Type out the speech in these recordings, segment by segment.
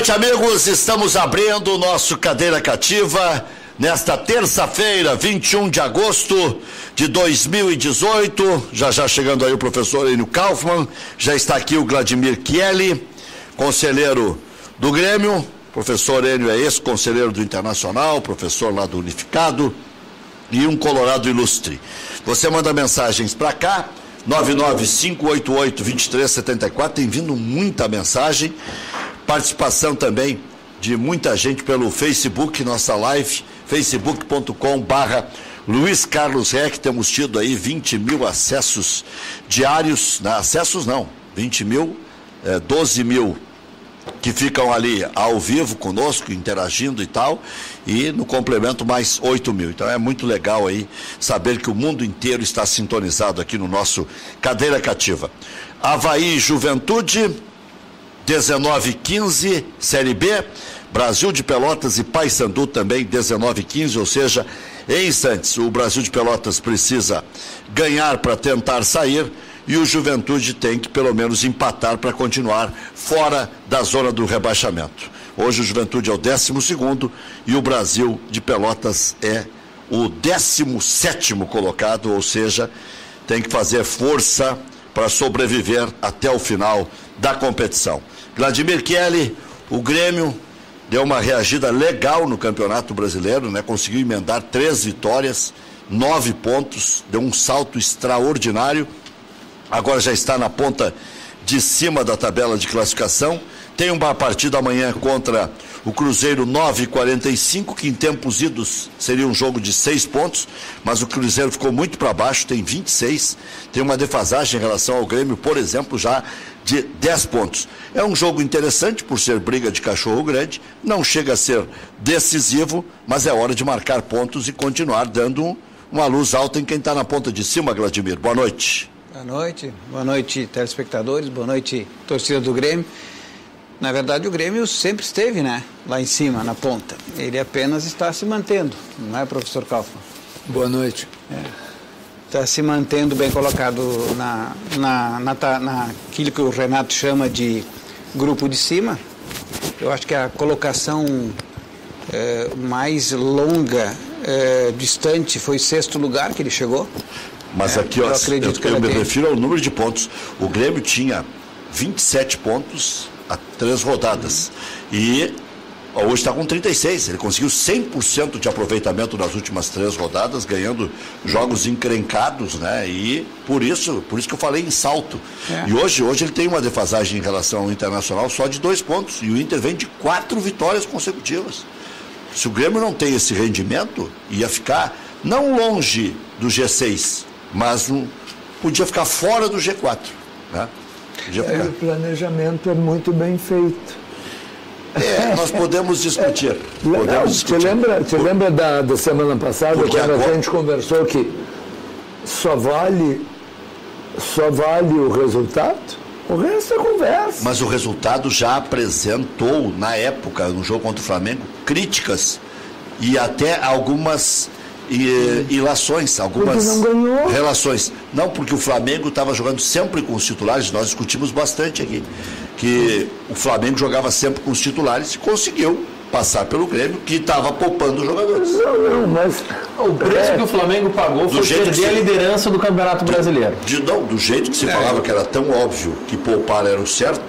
noite, amigos. Estamos abrindo o nosso Cadeira Cativa nesta terça-feira, 21 de agosto de 2018. Já chegando aí o professor Enio Kaufmann. Já está aqui o Vladimir Chieli, conselheiro do Grêmio. O professor Enio é ex-conselheiro do Internacional, professor lá do Unificado e um colorado ilustre. Você manda mensagens para cá, 995882374. Tem vindo muita mensagem. Participação também de muita gente pelo Facebook, nossa live, facebook.com/Luiz Carlos Reck. Temos tido aí 20 mil acessos diários, acessos não, 20 mil, 12 mil que ficam ali ao vivo conosco, interagindo e tal, e no complemento mais 8 mil. Então é muito legal aí saber que o mundo inteiro está sintonizado aqui no nosso Cadeira Cativa. Avaí Juventude, 19h15, Série B, Brasil de Pelotas e Paysandu também, 19h15, ou seja, em instantes, o Brasil de Pelotas precisa ganhar para tentar sair e o Juventude tem que pelo menos empatar para continuar fora da zona do rebaixamento. Hoje o Juventude é o 12º e o Brasil de Pelotas é o 17º colocado, ou seja, tem que fazer força para sobreviver até o final da competição. Vladimir Chieli, o Grêmio deu uma reagida legal no Campeonato Brasileiro, né? Conseguiu emendar 3 vitórias, 9 pontos, deu um salto extraordinário. Agora já está na ponta de cima da tabela de classificação. Tem uma partida amanhã contra o Cruzeiro, 9h45, que em tempos idos seria um jogo de 6 pontos, mas o Cruzeiro ficou muito para baixo, tem 26, tem uma defasagem em relação ao Grêmio, por exemplo, já de 10 pontos. É um jogo interessante por ser briga de cachorro grande, não chega a ser decisivo, mas é hora de marcar pontos e continuar dando uma luz alta em quem está na ponta de cima. Vladimir, boa noite. Boa noite, telespectadores, boa noite, torcida do Grêmio. Na verdade, o Grêmio sempre esteve, né, lá em cima, na ponta. Ele apenas está se mantendo, não é, professor Kaufmann? Boa noite. Está se mantendo bem colocado naquilo que o Renato chama de grupo de cima. Eu acho que a colocação mais longa, distante, foi 6º lugar que ele chegou. Mas aqui, ó, eu me refiro ao número de pontos. O Grêmio tinha 27 pontos há 3 rodadas. E hoje está com 36. Ele conseguiu 100% de aproveitamento nas últimas 3 rodadas, ganhando jogos encrencados, né? E por isso que eu falei em salto. E hoje ele tem uma defasagem em relação ao Internacional só de 2 pontos. E o Inter vem de 4 vitórias consecutivas. Se o Grêmio não tem esse rendimento, ia ficar não longe do G6, mas podia ficar fora do G4, né? O planejamento é muito bem feito. Nós podemos discutir. Você lembra da semana passada, quando a gente conversou que só vale o resultado? O resto é conversa. Mas o resultado já apresentou, na época, no jogo contra o Flamengo, críticas e até algumas ilações, algumas relações. Não, porque o Flamengo estava jogando sempre com os titulares, nós discutimos bastante aqui, que o Flamengo jogava sempre com os titulares e conseguiu passar pelo Grêmio, que estava poupando os jogadores. Não, mas o preço que o Flamengo pagou foi perder a liderança do Campeonato Brasileiro. Do jeito que se falava que era tão óbvio que poupar era o certo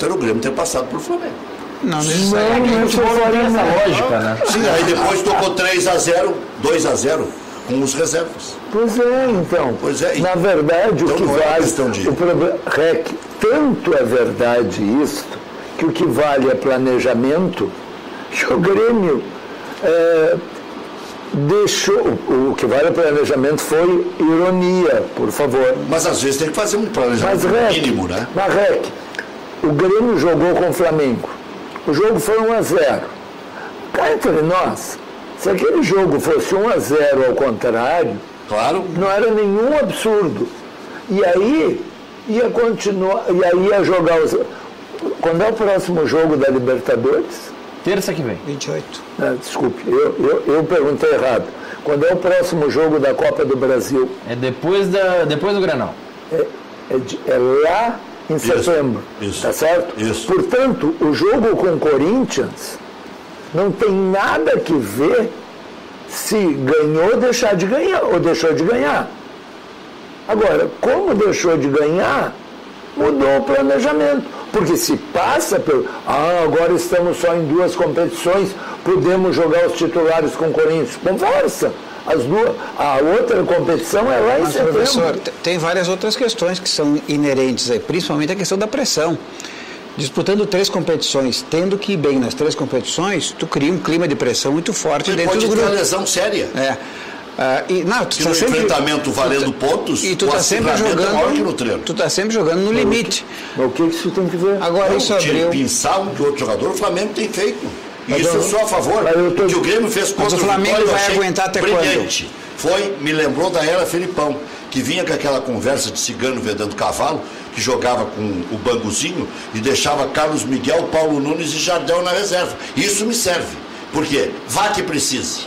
era o Grêmio ter passado pelo Flamengo. Não tem essa lógica, né? Sim, aí depois tocou 3-0, 2-0 com os reservas. Pois é, então. Na verdade, então, o que vale... O problema, tanto é verdade isso, que o que vale é planejamento, que o Grêmio deixou... O que vale é planejamento foi ironia, por favor. Mas às vezes tem que fazer um planejamento mínimo, né? Mas, o Grêmio jogou com o Flamengo. O jogo foi 1-0. Cá entre nós, se aquele jogo fosse 1-0 ao contrário, claro, não era nenhum absurdo. E aí ia continuar, e aí ia jogar os... Quando é o próximo jogo da Libertadores? Terça que vem. 28. Desculpe, eu perguntei errado. Quando é o próximo jogo da Copa do Brasil? É depois do Grenal. É lá em setembro. Isso. Tá certo? Isso. Portanto, o jogo com o Corinthians não tem nada que ver se ganhou ou deixar de ganhar, ou deixou de ganhar. Agora, como deixou de ganhar, mudou o planejamento. Porque se passa pelo... agora estamos só em 2 competições, podemos jogar os titulares com o Corinthians. Conversa. A outra competição é lá em setembro. Professor, tem várias outras questões que são inerentes aí, principalmente a questão da pressão. Disputando 3 competições, tendo que ir bem nas 3 competições, tu cria um clima de pressão muito forte dentro do grupo. Pode ter lesão séria. Tu tá sempre, enfrentamento valendo pontos, e tu tá sempre jogando, tu tá sempre jogando no limite. Mas o que isso tem que ver? Agora isso abriu... Pensar um que outro jogador, o Flamengo tem feito. Isso eu sou a favor. Que o Grêmio fez contra o Flamengo Vitória, vai aguentar até brilhante. Me lembrou da era Felipão, que vinha com aquela conversa de cigano vendendo cavalo, que jogava com o Banguzinho e deixava Carlos Miguel, Paulo Nunes e Jardel na reserva. Isso me serve. Por quê? Vá que precise.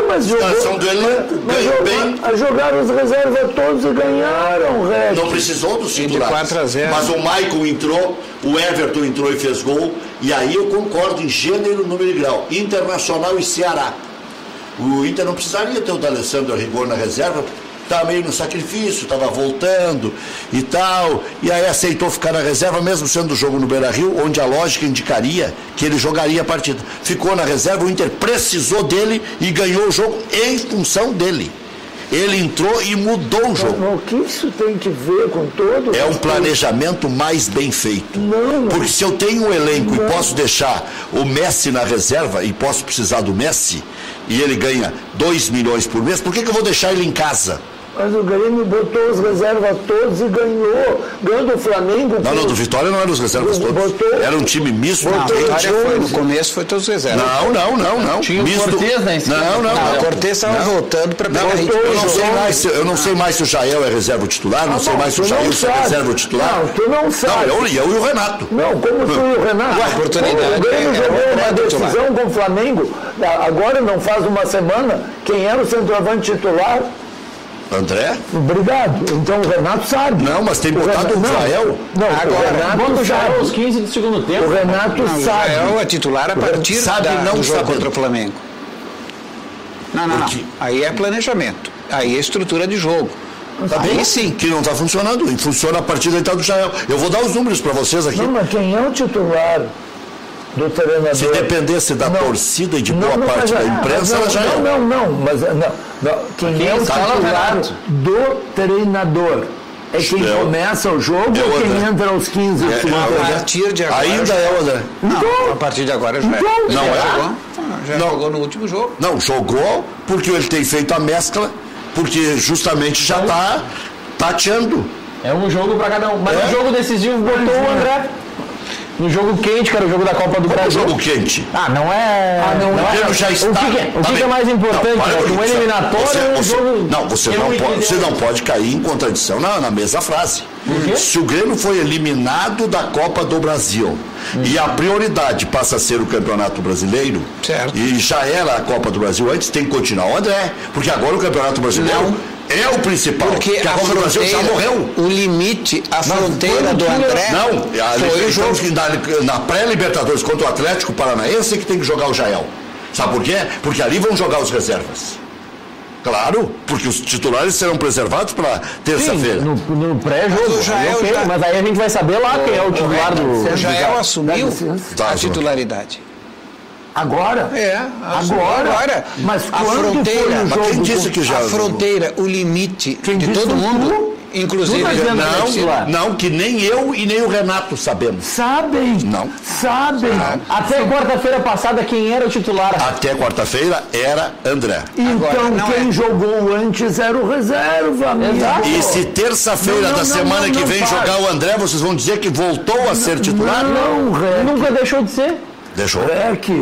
Mas situação do elenco, ganhou bem. Jogaram as reservas todos e ganharam, Red. Não precisou dos titulares. De 4-0. Mas o Maicon entrou, o Everton entrou e fez gol. E aí eu concordo em gênero, número e grau. Internacional e Ceará. O Inter não precisaria ter o D'Alessandro a rigor na reserva, estava meio no sacrifício, estava voltando e tal, e aí aceitou ficar na reserva, mesmo sendo o jogo no Beira-Rio, onde a lógica indicaria que ele jogaria a partida. Ficou na reserva, o Inter precisou dele e ganhou o jogo em função dele. Ele entrou e mudou o jogo. Mas o que isso tem que ver com todo? É um planejamento mais bem feito. Não. Porque se eu tenho um elenco e posso deixar o Messi na reserva e posso precisar do Messi e ele ganha 2 milhões por mês, por que eu vou deixar ele em casa? Mas o Grêmio botou os reservas todos e ganhou. Ganhou do Flamengo. Não, do Vitória não eram os reservas todos. Era um time misto. No começo foi todos os reservas. Não. Tinha o Cortez, né? O Cortez estava voltando para pegar eu não sei mais se o Jael é reserva titular, não sei mais se o Jair é reserva titular. Não, tu não sabe. Não, eu e o Renato. Não, como tu e o Renato? A oportunidade. O Grêmio jogou uma decisão com o Flamengo, agora não faz uma semana, quem era o centroavante titular? André? Obrigado. Então o Renato sabe. Não, mas tem botado o Jael. Não, agora, o Renato bota o Jael aos 15 do segundo tempo. O Renato sabe. O Jael é titular a partir do jogo contra o Flamengo. Não. Aí é planejamento. Aí é estrutura de jogo. Tá bem? Aí sim. Que não está funcionando. E funciona a partir da entrada do Jael. Eu vou dar os números para vocês aqui. Não, mas quem é o titular do treinador? Se dependesse da torcida e de boa parte da imprensa, era Jael. Quem é o titular do treinador? É quem começa o jogo ou quem entra aos 15? A partir de agora. Ainda é o André. Não, a partir de agora já é. Já jogou no último jogo. Não, jogou porque ele tem feito a mescla, porque justamente já está tateando. É um jogo para cada um. Mas no jogo decisivo botou o André. No jogo quente, que era o jogo da Copa do Brasil. Jogo quente. Não é. Já está. O que é mais importante? Um eliminatório ou um jogo. Não, você não pode cair em contradição na mesma frase. Se o Grêmio foi eliminado da Copa do Brasil e a prioridade passa a ser o Campeonato Brasileiro, certo, e já era a Copa do Brasil antes, tem que continuar o André, porque agora o Campeonato Brasileiro é o principal, porque a Copa do Brasil já morreu. O limite, a fronteira do André foi o jogo na pré-Libertadores contra o Atlético Paranaense que tem que jogar o Jael. Sabe por quê? Porque ali vão jogar os reservas. Claro, porque os titulares serão preservados para terça-feira. No pré-jogo. Mas aí a gente vai saber lá quem é o titular do... O Jael assumiu a titularidade. Agora? Agora. Mas a fronteira, foi o jogo quem disse que já... A fronteira, o limite de todo mundo, inclusive... Não, que nem eu e nem o Renato sabemos. Sabem. Até quarta-feira passada, quem era o titular? Até quarta-feira era André. Então quem jogou antes era o reserva, amigo. E se terça-feira da semana que vem jogar o André, vocês vão dizer que voltou a ser titular? Nunca deixou de ser. Deixou.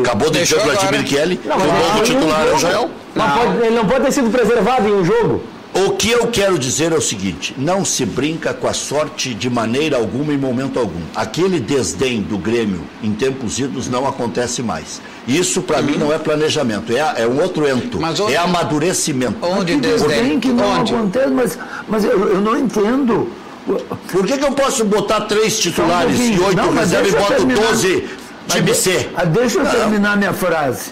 Acabou de dizer o Vladimir Kelly que o novo titular é o Jael. Ele não pode ter sido preservado em um jogo. O que eu quero dizer é o seguinte: não se brinca com a sorte de maneira alguma, em momento algum. Aquele desdém do Grêmio em tempos idos não acontece mais. Isso para mim não é planejamento, é um outro ento, é amadurecimento. Onde desdém que não acontece, mas eu não entendo. Por que eu posso botar 3 titulares e 8 reserva e boto 12 time C? Deixa eu terminar minha frase.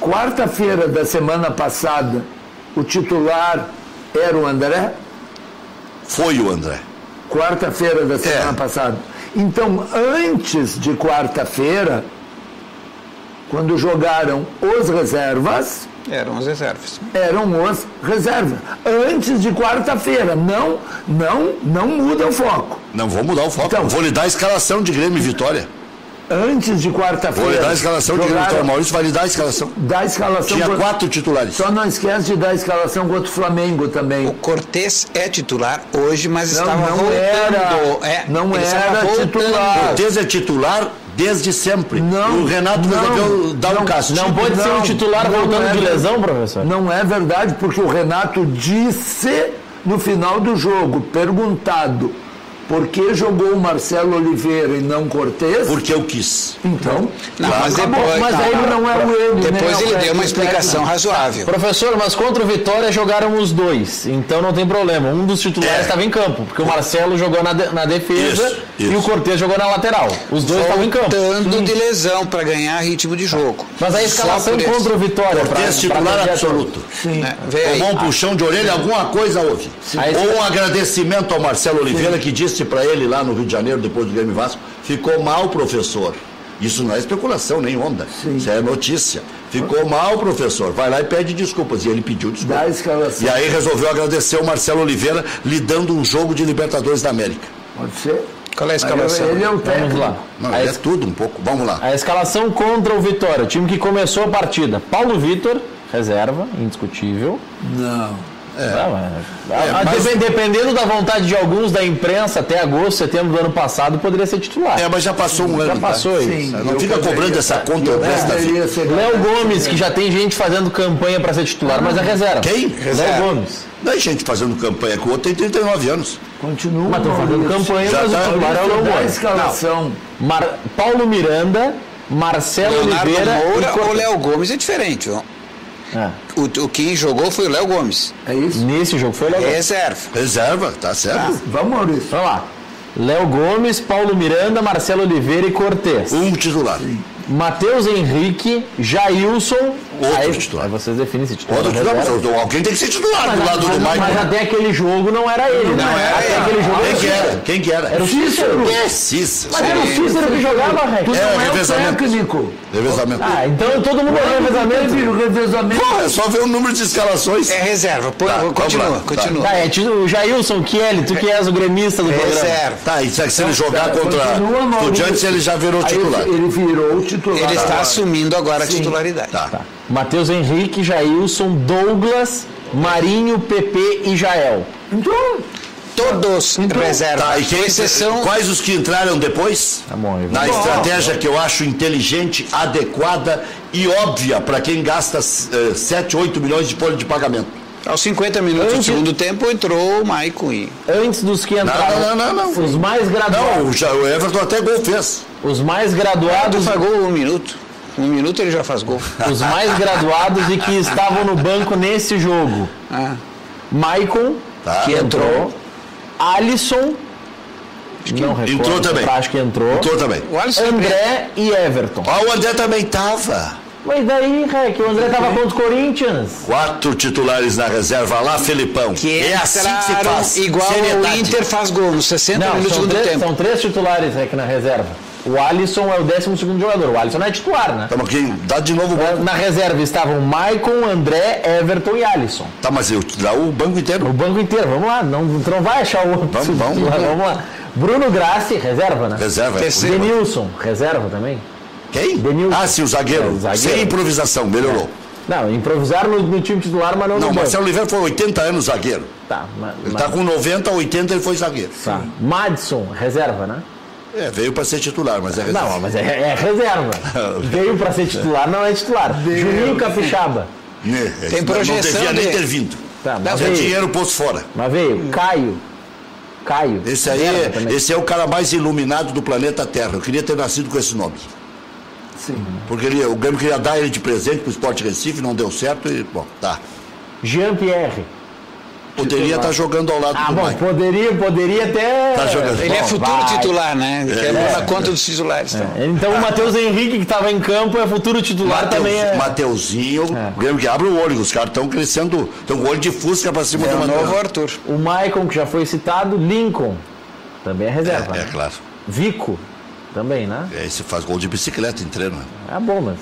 Quarta-feira da semana passada, o titular era o André? Foi o André. Quarta-feira da semana passada. Então, antes de quarta-feira, quando jogaram os reservas... Eram os reservas. Antes de quarta-feira. Não muda o foco. Não vou mudar o foco. Então, vou lhe dar a escalação de Grêmio e Vitória. Antes de quarta-feira. Vou lhe dar a escalação de Grêmio e Vitória. Maurício vai lhe dar a escalação. Tinha 4 titulares. Só não esquece de dar a escalação contra o Flamengo também. O Cortez é titular hoje, mas estava não voltando. Era titular. O Cortez é titular desde sempre. O Renato resolveu dar um castigo. Não pode ser um titular voltando de lesão, professor? Não é verdade, porque o Renato disse no final do jogo, perguntado por que jogou o Marcelo Oliveira e não Cortez? Porque eu quis. Então, mas ele não é o ele. Depois ele deu uma explicação razoável. Professor, mas contra o Vitória jogaram os dois, então não tem problema. Um dos titulares estava em campo, porque o Marcelo jogou na defesa e o Cortez jogou na lateral. Os dois estavam em campo. Voltando de lesão para ganhar ritmo de jogo. Mas a escalação contra o Vitória... Cortez titular absoluto. Sim. Tomou um puxão de orelha, alguma coisa houve. Ou um agradecimento ao Marcelo Oliveira, que disse para ele lá no Rio de Janeiro, depois do Grêmio Vasco, ficou mal, professor. Isso não é especulação, nem onda. Isso é notícia. Ficou mal, professor. Vai lá e pede desculpas. E ele pediu desculpas. E aí resolveu agradecer o Marcelo Oliveira lhe dando um jogo de Libertadores da América. Pode ser. Qual é a escalação? Ele é o técnico. Vamos lá. Não, é tudo um pouco. Vamos lá. A escalação contra o Vitória, o time que começou a partida. Paulo Vitor, reserva, indiscutível. Não. Dependendo da vontade de alguns da imprensa, até agosto, setembro do ano passado, poderia ser titular. Mas já passou um ano. Já passou isso. Não fica cobrando essa conta. Léo Gomes, que já tem gente fazendo campanha para ser titular, mas é reserva. Quem? Léo Gomes. Não é gente fazendo campanha com o outro, tem 39 anos. Continua. Mas estão fazendo campanha, mas o titular é o Léo Gomes. Escalação. Paulo Miranda, Marcelo Oliveira Moura ou Léo Gomes é diferente, ó. Quem jogou foi o Léo Gomes. É isso? Nesse jogo foi o Léo Gomes. Reserva, tá certo. Vamos, Maurício. Vamos lá. Léo Gomes, Paulo Miranda, Marcelo Oliveira e Cortez. Um titular. Matheus Henrique, Jailson. Outro titular. Aí vocês definem se titular. Outro titular, mas alguém tem que ser titular do lado do Maicon. Mas até aquele jogo não era ele, né? Aquele jogo Quem que era? Era o Cícero. Cícero. Mas era o Cícero que jogava, Rex. Revezamento. Técnico. Então todo mundo é revezamento. Pô, é só ver o número de escalações. É reserva. Continua. O Jailson, Kelly, tu que és o gremista do programa. Reserva. Tá, e se ele jogar contra Estudiantes, ele já virou titular. Ele virou titular. Ele está assumindo agora a titularidade. Tá. Matheus Henrique, Jailson, Douglas, Marinho, PP e Jael. Então, todos reserva. Tá, e exceção... Quais os que entraram depois? Tá bom, na estratégia que eu acho inteligente, adequada e óbvia para quem gasta 7, 8 milhões de folha de pagamento. Aos 50 minutos do segundo tempo entrou o Maicon e... Antes dos que entraram... Não. Os mais graduados... Não, o Everton até gol fez. Os mais graduados... Faz gol 1 minuto. 1 minuto ele já faz gol. Os mais graduados e que estavam no banco nesse jogo. Maicon, que entrou. Alisson... Não recordo, entrou também. Acho que entrou. Entrou também. André e Everton. O André também estava. Mas daí, Rec, o André estava contra o Corinthians. 4 titulares na reserva lá, Felipão. É assim que se faz. Igual o Inter faz gol nos 60 minutos do segundo tempo. São 3 titulares, Rec, na reserva. O Alisson é o 12º jogador. O Alisson não é titular, né? Tá, mas quem dá de novo o banco? Na reserva estavam Maicon, André, Everton e Alisson. Tá, mas eu dá o banco inteiro. O banco inteiro, vamos lá. Não vai achar o outro. Vamos lá. Bruno Grassi, reserva, né? Reserva. Denilson, reserva também. Quem? Denilson. Sim, o zagueiro. Sem improvisação, melhorou. Não, improvisar no time titular, mas não. Não, Marcelo Oliveira foi 80 anos zagueiro. Tá, ele tá com 90, 80 ele foi zagueiro. Tá. Madison, reserva, né? Veio para ser titular, mas é reserva. Não, mas é reserva. Veio para ser titular, não é titular. Juninho Capixaba. Tem projeção. Não devia nem ter vindo. Tá, mas é dinheiro posto fora. Mas veio. Caio. Esse é o cara mais iluminado do planeta Terra. Eu queria ter nascido com esse nome. Sim. Porque o Grêmio queria dar ele de presente pro Sport Recife, não deu certo e, bom, tá. Jean-Pierre. Poderia estar jogando ao lado do Maicon. Poderia até... Tá jogando. Ele é futuro titular, né? Ele quer na conta dos titulares. Então o Matheus Henrique, que estava em campo, é futuro titular também. Mateuzinho, o Grêmio que abre o olho, os caras estão crescendo, estão com o olho de fusca para cima do Matheus. Novo Arthur. O Maicon, que já foi citado, Lincoln, também é reserva. É claro. Vico, também, né? Esse faz gol de bicicleta em treino. É bom, mas...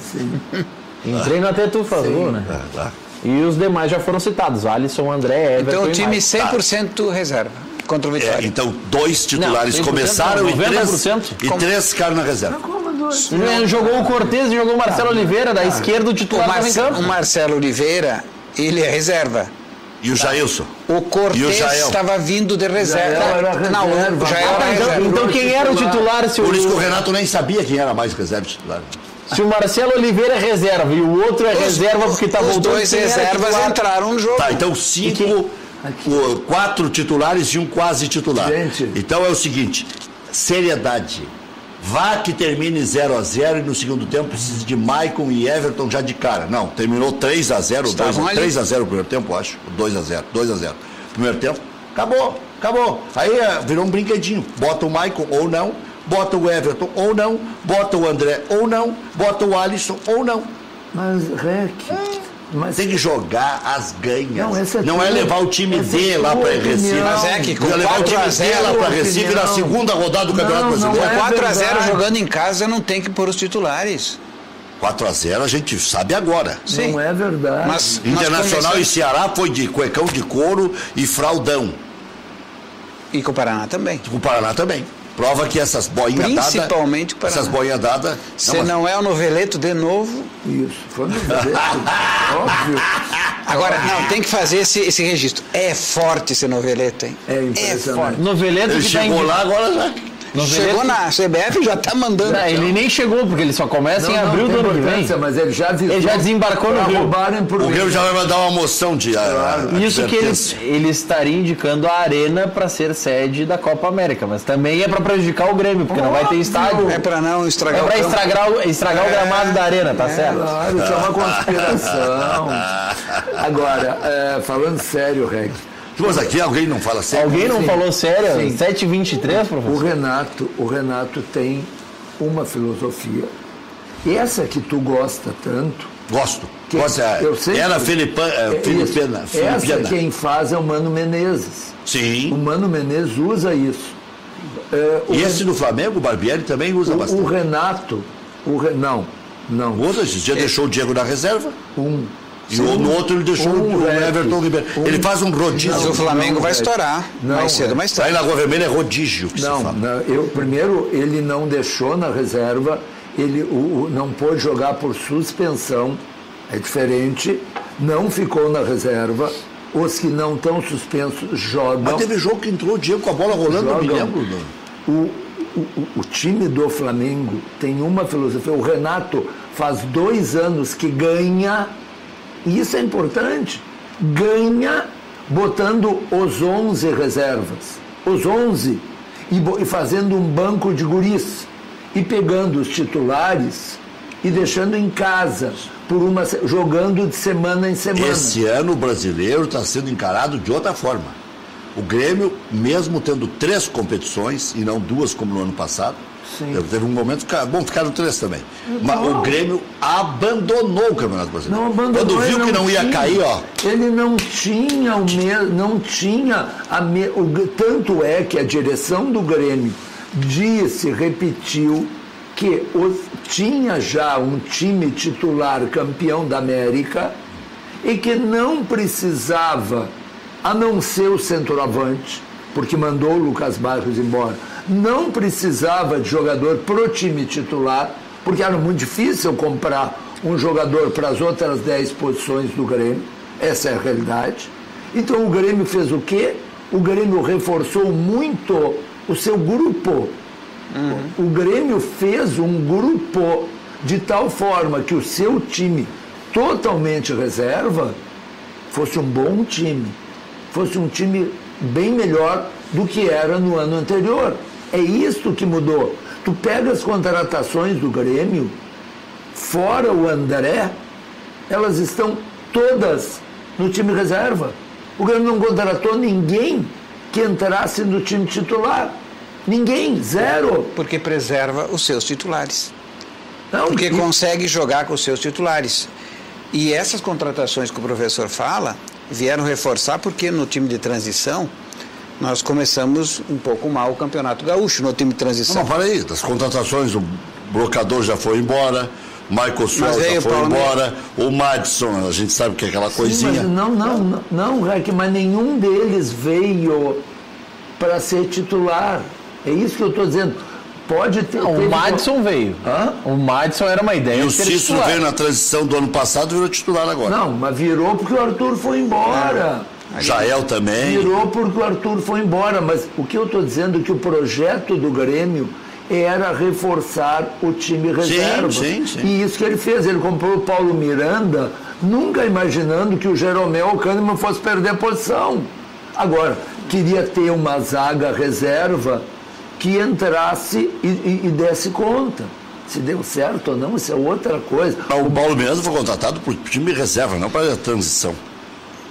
Em treino até tu faz gol, né? Tá. E os demais já foram citados, Alisson, André, Everton. Então o time 100% reserva contra o Vitória. Então 2 titulares não, começaram 90%. e 3 ficaram na reserva. Jogou o Cortez e jogou o Marcelo Oliveira, da esquerda o titular estava em campo. O Marcelo Oliveira, ele é reserva. E o Jailson? O Cortez estava vindo de reserva. Não, o Jael era reserva. Então quem era o titular? Por isso que o Renato nem sabia quem era mais reserva titular. Se o Marcelo Oliveira é reserva e o outro é reserva porque está voltando... Os 2 reservas entraram no jogo. Tá, então 4 titulares e um quase titular. Gente. Então é o seguinte, seriedade. Vá que termine 0-0 e no segundo tempo precisa de Maicon e Everton já de cara. Não, terminou 3-0, 3-0 o primeiro tempo, acho. 2-0. Primeiro tempo, acabou. Aí virou um brinquedinho. Bota o Maicon ou não, bota o Everton ou não, bota o André ou não, bota o Alisson ou não. Mas, Rec... Tem que jogar as ganhas. Não é levar o time D lá para Recife. Mas é que com levar o time D lá para Recife na segunda rodada do Campeonato Brasileiro. Com 4-0 jogando em casa, não tem que pôr os titulares. 4-0 a gente sabe agora. Sim. Não é verdade. Mas Internacional e Ceará foi de cuecão de couro e fraldão. E com o Paraná também. Com o Paraná também. Prova que essas boinhas dadas... Principalmente para essas boinhas dadas... Se não é o Noveleto de novo... Isso, foi o Noveleto, óbvio. Agora, não, tem que fazer esse registro. É forte esse Noveleto, hein? É impressionante. Noveleto ele que chegou lá, agora já... Chegou na CBF e já está mandando. Ele nem chegou, porque ele só começa em abril do ano que vem. Mas ele já desembarcou no Rio. O Rio já vai mandar uma moção de... Isso que ele estaria indicando a Arena para ser sede da Copa América, mas também é para prejudicar o Grêmio, porque não vai ter estádio. É para não estragar estragar o gramado da Arena, tá certo? Claro, isso é uma conspiração. Agora, falando sério, Reg... Mas aqui alguém não fala sério? Alguém não falou sério? 7h23, professor? O Renato tem uma filosofia. Essa que tu gosta tanto... Gosto. Eu sei era filipina. Essa quem faz é o Mano Menezes. Sim. O Mano Menezes usa isso. E esse do Flamengo, o Barbieri, também usa bastante. O Renato... Não. Usa, esse dia deixou o Diego na reserva. E no outro ele deixou o Everton Ribeiro. Ele faz um rodízio. Mas o Flamengo vai estourar. Mais cedo, mais tarde. Aí na Água Vermelha é rodízio que se fala. Primeiro, ele não deixou na reserva, ele não pôde jogar por suspensão, é diferente, não ficou na reserva. Os que não estão suspensos jogam. Mas teve jogo que entrou o Diego com a bola rolando, eu me lembro. O time do Flamengo tem uma filosofia. O Renato faz 2 anos que ganha. E isso é importante, ganha botando os 11 reservas, os 11, e fazendo um banco de guris, e pegando os titulares e deixando em casa, jogando de semana em semana. Esse ano o brasileiro está sendo encarado de outra forma. O Grêmio, mesmo tendo 3 competições, e não 2 como no ano passado, teve um momento, ficaram 3 também. Mas o Grêmio abandonou o Campeonato Brasileiro. Quando viu que não ia cair, ele não tinha o mesmo, tanto é que a direção do Grêmio repetiu que tinha já um time titular campeão da América e que não precisava, a não ser o centroavante, porque mandou o Lucas Barros embora, não precisava de jogador pro time titular, porque era muito difícil comprar um jogador para as outras 10 posições do Grêmio. Essa é a realidade. Então o Grêmio fez o quê? O Grêmio reforçou muito o seu grupo. O Grêmio fez um grupo de tal forma que o seu time totalmente reserva fosse um bom time, fosse um time bem melhor do que era no ano anterior. É isso que mudou. Tu pega as contratações do Grêmio, fora o André, elas estão todas no time reserva. O Grêmio não contratou ninguém que entrasse no time titular. Ninguém, zero. Porque preserva os seus titulares. Não, Porque consegue jogar com os seus titulares. E essas contratações que o professor fala vieram reforçar porque no time de transição nós começamos um pouco mal o Campeonato Gaúcho no time de transição. Não, para aí, das contratações, o Brocador já foi embora, o Michael Suel já foi embora, o Madison, a gente sabe que é aquela coisinha. Sim, mas não, Raik, mas nenhum deles veio para ser titular. É isso que eu estou dizendo. Pode ter. O Madison veio. Hã? O Madison era uma ideia. E o Cícero veio na transição do ano passado e virou titular agora. Não, mas virou porque o Arthur foi embora. Jael também. Virou porque o Arthur foi embora. Mas o que eu estou dizendo é que o projeto do Grêmio era reforçar o time reserva. Sim. E isso que ele fez. Ele comprou o Paulo Miranda, nunca imaginando que o Jeromel ou o Kahneman fosse perder a posição. Agora, queria ter uma zaga reserva que entrasse e desse conta. Se deu certo ou não, isso é outra coisa. O Paulo Miranda foi contratado por time reserva, não para a transição.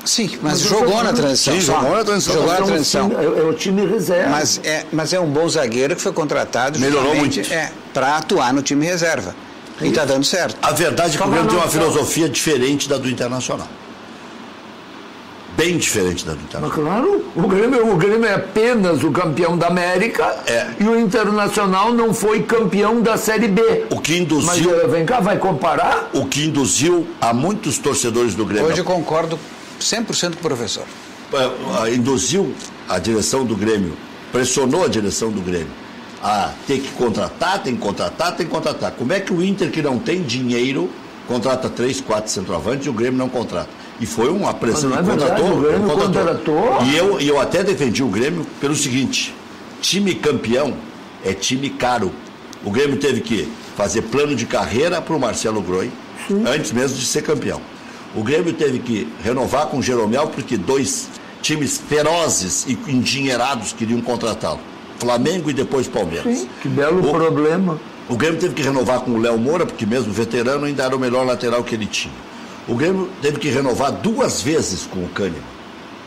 Sim, mas jogou na transição. Sim, jogou na transição. Jogou na transição. É o time reserva. Mas é um bom zagueiro que foi contratado melhorou muito para atuar no time reserva. E está dando certo. A verdade é que o Grêmio tem uma filosofia diferente da do Internacional. Bem diferente da do Internacional. Mas claro, o Grêmio é apenas o campeão da América e o Internacional não foi campeão da Série B. O que induziu. Mas vem cá, vai comparar? O que induziu a muitos torcedores do Grêmio. Hoje eu concordo 100% com o professor. Induziu a direção do Grêmio, pressionou a direção do Grêmio a ter que contratar, tem que contratar. Como é que o Inter, que não tem dinheiro, contrata 3, 4 centroavantes e o Grêmio não contrata? E foi uma pressão que contratou. E eu até defendi o Grêmio pelo seguinte: time campeão é time caro. O Grêmio teve que fazer plano de carreira para o Marcelo Groi, antes mesmo de ser campeão. O Grêmio teve que renovar com o Jeromel, porque 2 times ferozes e endinheirados queriam contratá-lo. Flamengo e depois Palmeiras. Sim, que belo problema. O Grêmio teve que renovar com o Léo Moura, porque mesmo veterano ainda era o melhor lateral que ele tinha. O Grêmio teve que renovar 2 vezes com o Kahneman,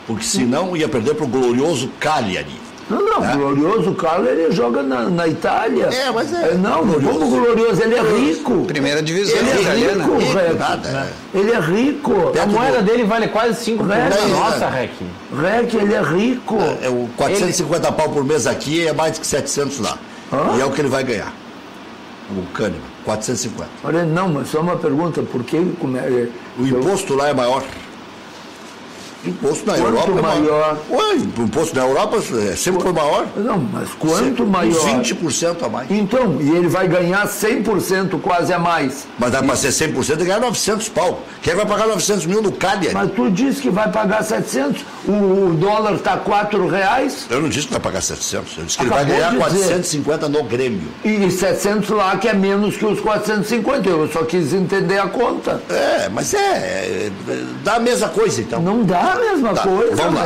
porque senão ia perder para o glorioso Cagliari. Não, o glorioso Cagliari joga na Itália. Mas não como glorioso, ele é rico. Primeira divisão italiana. Ele é rico. A moeda dele vale quase 5 reais. Nossa, Rec, ele é rico. O 450 pau por mês aqui é mais que 700 lá. E é o que ele vai ganhar. O Kahneman, 450. Olha, não, mas só uma pergunta, por que... O imposto lá é maior. O imposto na Europa é maior. O imposto na Europa sempre foi maior. Não, mas quanto sempre, maior? 20% a mais. Então, e ele vai ganhar 100% quase a mais. Mas dá para ser 100% e ganhar 900 pau. Quem vai pagar 900 mil no Cagliari? Mas tu disse que vai pagar 700, o dólar está R$4. Eu não disse que vai pagar 700, eu disse que ele vai ganhar 450 no Grêmio. E 700 lá, que é menos que os 450, eu só quis entender a conta. Mas dá a mesma coisa então. Não dá a mesma coisa. Vamos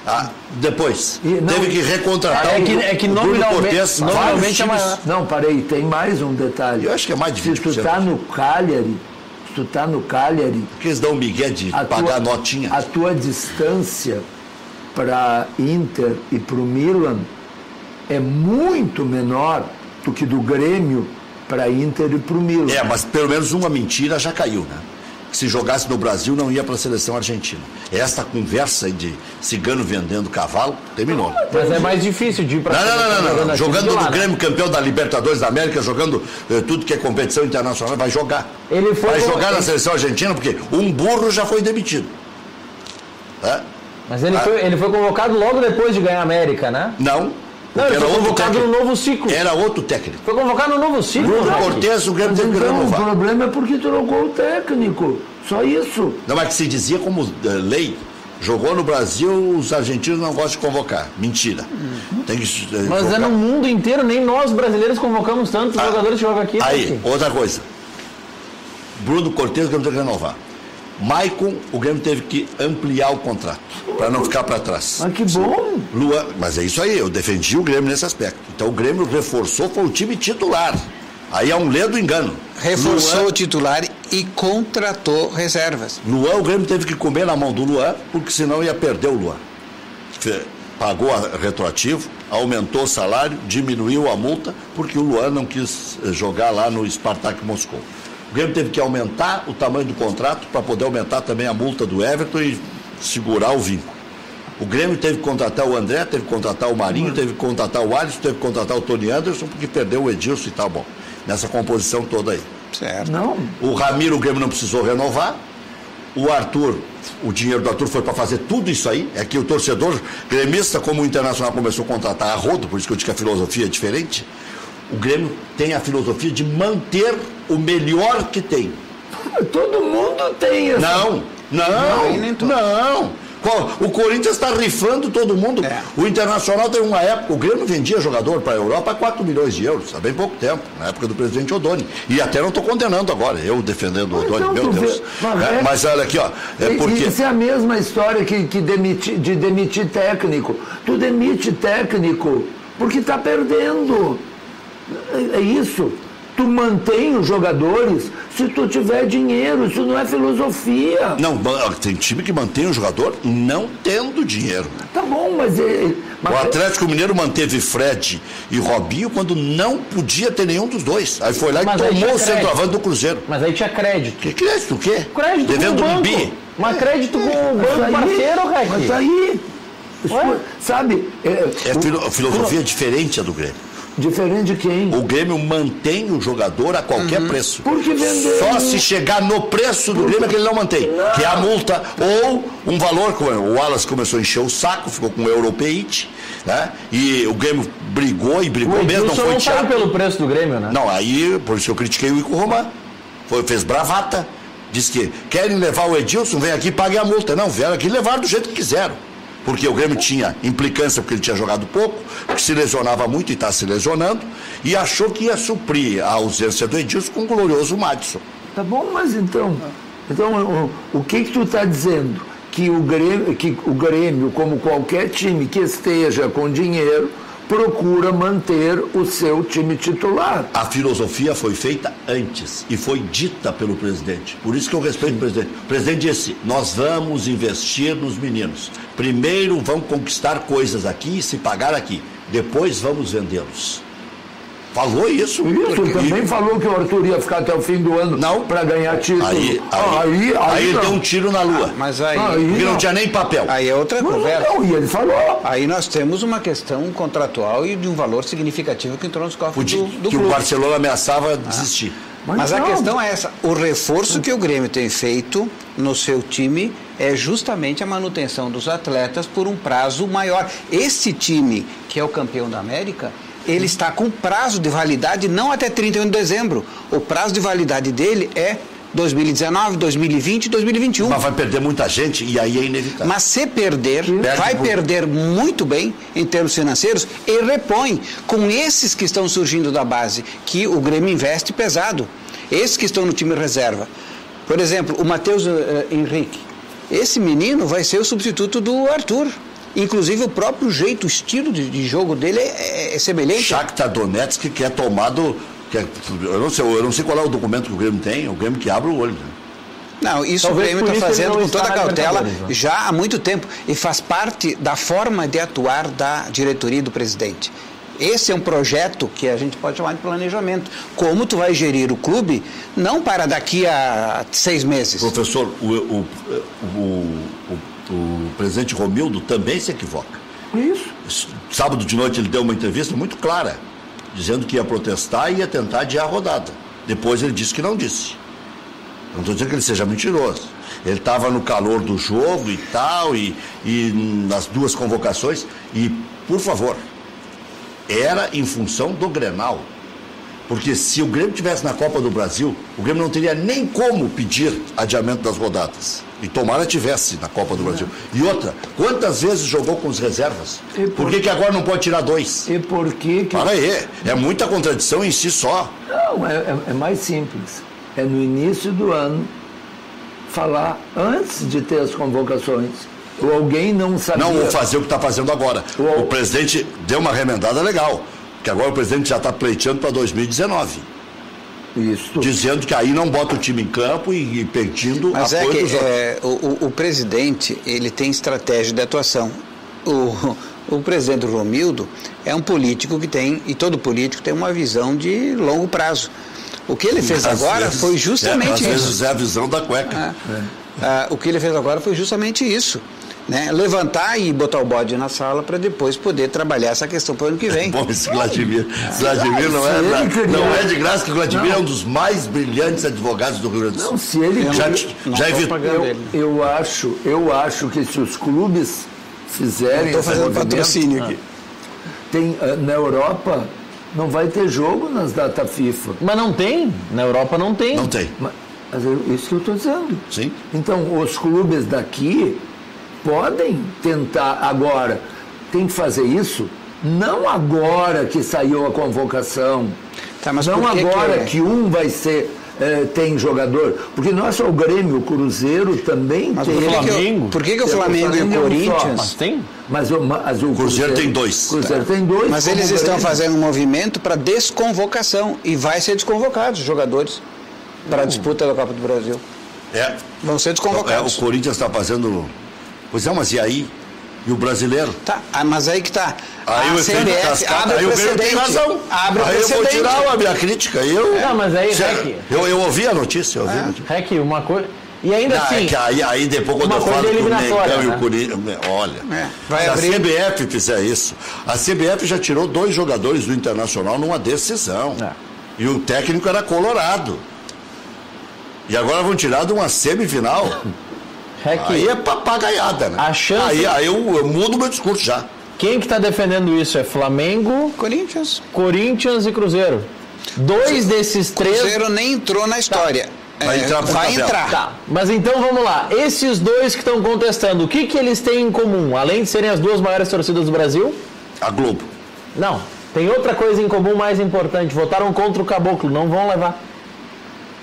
lá. Depois, teve que recontratar o Bruno Cortez. Normalmente é maior. Não, parei, tem mais um detalhe. Eu acho que é mais de 20%. Se tu está no Cagliari... Porque eles dão um migué de pagar notinha. A tua distância para Inter e para o Milan é muito menor do que do Grêmio para Inter e para o Milan. Mas pelo menos uma mentira já caiu, né? Se jogasse no Brasil, não ia para a seleção argentina. Esta conversa de cigano vendendo cavalo terminou. Mas é mais difícil de ir para a seleção. Não. Jogando no Grêmio, campeão da Libertadores da América, jogando tudo que é competição internacional, vai jogar. Vai jogar na seleção argentina, porque um burro já foi demitido. Mas ele foi convocado logo depois de ganhar a América, né? Não. Não, ele foi convocado no novo ciclo. Era outro técnico. Foi convocado no novo ciclo. Bruno Cortez, o Grêmio teve que renovar. O problema é porque trocou o técnico. Só isso. Não, é que se dizia como lei. Jogou no Brasil, os argentinos não gostam de convocar. Mentira. Tem que, mas é no mundo inteiro, nem nós brasileiros convocamos tantos jogadores que jogam aqui. Aí, outra coisa. Bruno Cortez, o Grêmio teve que renovar. Maicon, o Grêmio teve que ampliar o contrato, para não ficar para trás. Mas que bom! Mas é isso aí, eu defendi o Grêmio nesse aspecto. Então o Grêmio reforçou, foi o time titular. Aí é um ledo engano. Reforçou o titular e contratou reservas. Luan, o Grêmio teve que comer na mão do Luan, porque senão ia perder o Luan. Pagou retroativo, aumentou o salário, diminuiu a multa, porque o Luan não quis jogar lá no Spartak Moscou. O Grêmio teve que aumentar o tamanho do contrato para poder aumentar também a multa do Everton e segurar o vínculo. O Grêmio teve que contratar o André, teve que contratar o Marinho, teve que contratar o Alisson, teve que contratar o Tony Anderson, porque perdeu o Edilson e tal, bom, nessa composição toda aí. Certo. Não. O Ramiro, o Grêmio não precisou renovar. O Arthur, o dinheiro do Arthur foi para fazer tudo isso aí. É que o torcedor gremista, como o Internacional começou a contratar a rodo, por isso que eu disse que a filosofia é diferente, o Grêmio tem a filosofia de manter o melhor que tem. Todo mundo tem essa. Não. O Corinthians está rifando todo mundo. O Internacional teve uma época, o Grêmio vendia jogador para a Europa a 4 milhões de euros, há bem pouco tempo, na época do presidente Odoni. E até não estou condenando agora, eu defendendo o Odoni, meu Deus. Mas olha aqui, ó. Porque... Isso é a mesma história que de demitir técnico. Tu demite técnico porque está perdendo. É isso. Tu mantém os jogadores se tu tiver dinheiro, isso não é filosofia. Não, tem time que mantém o jogador não tendo dinheiro. Tá bom, mas o Atlético Mineiro manteve Fred e Robinho quando não podia ter nenhum dos dois. Aí foi lá e tomou o centroavante do Cruzeiro. Mas aí tinha crédito. Que crédito? O quê? Crédito devendo com o banco. Um bi. Mas crédito com o banco parceiro, Rec. Mas aí, sabe... Filosofia diferente a do Grêmio. Diferente de quem? O Grêmio mantém o jogador a qualquer preço. Porque vendeu. Só se chegar no preço do Grêmio é que ele não mantém. Não. Que é a multa ou um valor. O Wallace começou a encher o saco, ficou com o Europeite, né? E o Grêmio brigou mesmo, não foi teatro. Pelo preço do Grêmio, né? Não, aí, por isso eu critiquei o Ico Roman. Fez bravata. Disse que querem levar o Edilson, vem aqui e pague a multa. Não, vieram aqui e levaram do jeito que quiseram. Porque o Grêmio tinha implicância porque ele tinha jogado pouco, porque se lesionava muito e está se lesionando, e achou que ia suprir a ausência do Edilson com o glorioso Madison. Tá bom, mas então o que tu está dizendo? Que o Grêmio, como qualquer time que esteja com dinheiro, procura manter o seu time titular. A filosofia foi feita antes e foi dita pelo presidente. Por isso que eu respeito o presidente. O presidente disse, nós vamos investir nos meninos. Primeiro vamos conquistar coisas aqui e se pagar aqui. Depois vamos vendê-los. Falou isso. Isso, também falou que o Arthur ia ficar até o fim do ano para ganhar título. Aí ele deu um tiro na lua. Mas porque não tinha nem papel. Aí é outra conversa. Não, e ele falou. Aí nós temos uma questão contratual e de um valor significativo que entrou nos cofres do que clube. O Barcelona ameaçava desistir. Mas a questão é essa. O reforço que o Grêmio tem feito no seu time é justamente a manutenção dos atletas por um prazo maior. Esse time, que é o campeão da América, ele está com prazo de validade não até 31 de dezembro. O prazo de validade dele é 2019, 2020 e 2021. Mas vai perder muita gente e aí é inevitável. Mas se perder, vai perder muito bem em termos financeiros e repõe com esses que estão surgindo da base, que o Grêmio investe pesado. Esses que estão no time reserva. Por exemplo, o Matheus Henrique. Esse menino vai ser o substituto do Arthur. Inclusive o próprio jeito, o estilo de jogo dele é semelhante. Shakhtar Donetsk que é tomado... Eu não sei qual é o documento que o Grêmio tem, o Grêmio que abre o olho. Né? Não, isso talvez o Grêmio está fazendo com toda a cautela já há muito tempo e faz parte da forma de atuar da diretoria e do presidente. Esse é um projeto que a gente pode chamar de planejamento. Como tu vai gerir o clube, não para daqui a 6 meses. Professor, o presidente Romildo também se equivoca. Isso. Sábado de noite ele deu uma entrevista muito clara, dizendo que ia protestar e ia tentar adiar a rodada. Depois ele disse que não disse. Não estou dizendo que ele seja mentiroso. Ele estava no calor do jogo e tal, e nas duas convocações. E, por favor, era em função do Grenal. Porque se o Grêmio estivesse na Copa do Brasil, o Grêmio não teria nem como pedir adiamento das rodadas. E tomara tivesse na Copa do Brasil. E outra, quantas vezes jogou com as reservas? Por que agora não pode tirar 2? E por que... Para aí, é muita contradição em si só. Não, é mais simples. É no início do ano, falar antes de ter as convocações. Ou alguém não sabia... Não, vou fazer o que está fazendo agora. O presidente deu uma remendada legal. Que agora o presidente já está pleiteando para 2019. Isso. Dizendo que aí não bota o time em campo e pedindo apoio dos outros. O presidente, ele tem estratégia de atuação. O presidente Romildo é um político que tem, e todo político tem uma visão de longo prazo. O que ele fez agora foi justamente isso. Às vezes é a visão da cueca. O que ele fez agora foi justamente isso. Né? Levantar e botar o bode na sala para depois poder trabalhar essa questão para o ano que vem. Bom, esse Vladimir não é de graça, que o Vladimir é um dos mais brilhantes advogados do Rio Grande do Sul. Não, se ele já evitou. Eu acho que se os clubes fizerem. Estou fazendo patrocínio aqui. Na Europa não vai ter jogo nas datas FIFA. Mas não tem? Na Europa não tem. Não tem. Mas isso que eu estou dizendo. Sim. Então, os clubes daqui podem tentar agora. Tem que fazer isso não agora que saiu a convocação. Tá, mas não agora que um vai ser. Tem jogador, porque não é só o Grêmio, o Cruzeiro também mas tem. O Flamengo? Por que o Flamengo e o Corinthians? Mas tem? Mas o Cruzeiro tem dois. Cruzeiro tem dois. Mas eles estão fazendo um movimento para desconvocação e vai ser desconvocados os jogadores para a disputa da Copa do Brasil. Vão ser desconvocados. O Corinthians está fazendo. Pois é, mas e aí? E o brasileiro? Tá, mas aí que tá. Aí o CBF abre aí o Grêmio tem razão. Abre o aí precedente. Eu vou tirar a minha crítica. Não, mas aí, Rec... Eu ouvi a notícia, Rec, uma coisa... E ainda assim... Aí depois quando eu falo que o Negão e o Corinthians... Olha, vai abrir... Se a CBF fizer isso, a CBF já tirou 2 jogadores do Internacional numa decisão. E o técnico era colorado. E agora vão tirar de uma semifinal... Aí é papagaiada, né? A chance... Aí eu mudo meu discurso já. Quem que está defendendo isso? É Flamengo, Corinthians e Cruzeiro. 2 desses 3... Cruzeiro nem entrou na história. Vai entrar. Tá. Mas então vamos lá. Esses 2 que estão contestando, o que eles têm em comum? Além de serem as 2 maiores torcidas do Brasil? A Globo. Não. Tem outra coisa em comum mais importante. Votaram contra o Caboclo. Não vão levar.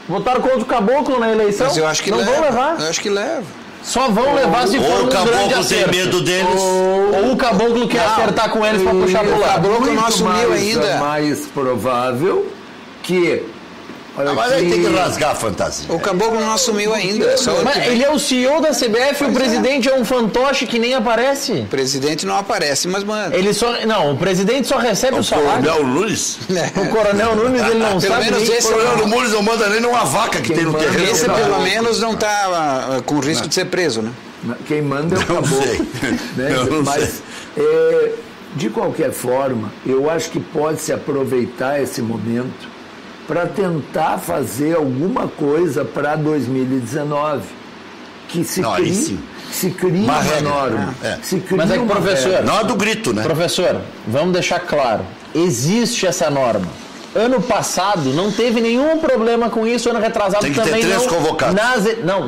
Votaram contra o Caboclo na eleição? Mas eu acho que não vão levar. Eu acho que leva. Só vão levar se for um grande acerto. Ou o Caboclo tem medo deles. Ou o Caboclo quer acertar com eles para puxar pro lado. O Caboclo não assumiu ainda. É mais provável que... Mas aí tem que rasgar a fantasia. O Caboclo não assumiu ainda. Mas ele é o CEO da CBF e o presidente é um fantoche que nem aparece. O presidente não aparece, mas mano. O presidente só recebe o salário. O Coronel Nunes? O Coronel Nunes, ele não sabe. Menos o Coronel Nunes não manda nem numa vaca que tem no terreno. Esse pelo menos não está com risco de ser preso, né? Quem manda é o Caboclo. Mas, de qualquer forma, eu acho que pode-se aproveitar esse momento para tentar fazer alguma coisa para 2019, que se crie uma norma. Mas é que, professor, não é do grito, né? Professor, vamos deixar claro, existe essa norma. Ano passado não teve nenhum problema com isso, ano retrasado tem que também ter 3 convocados.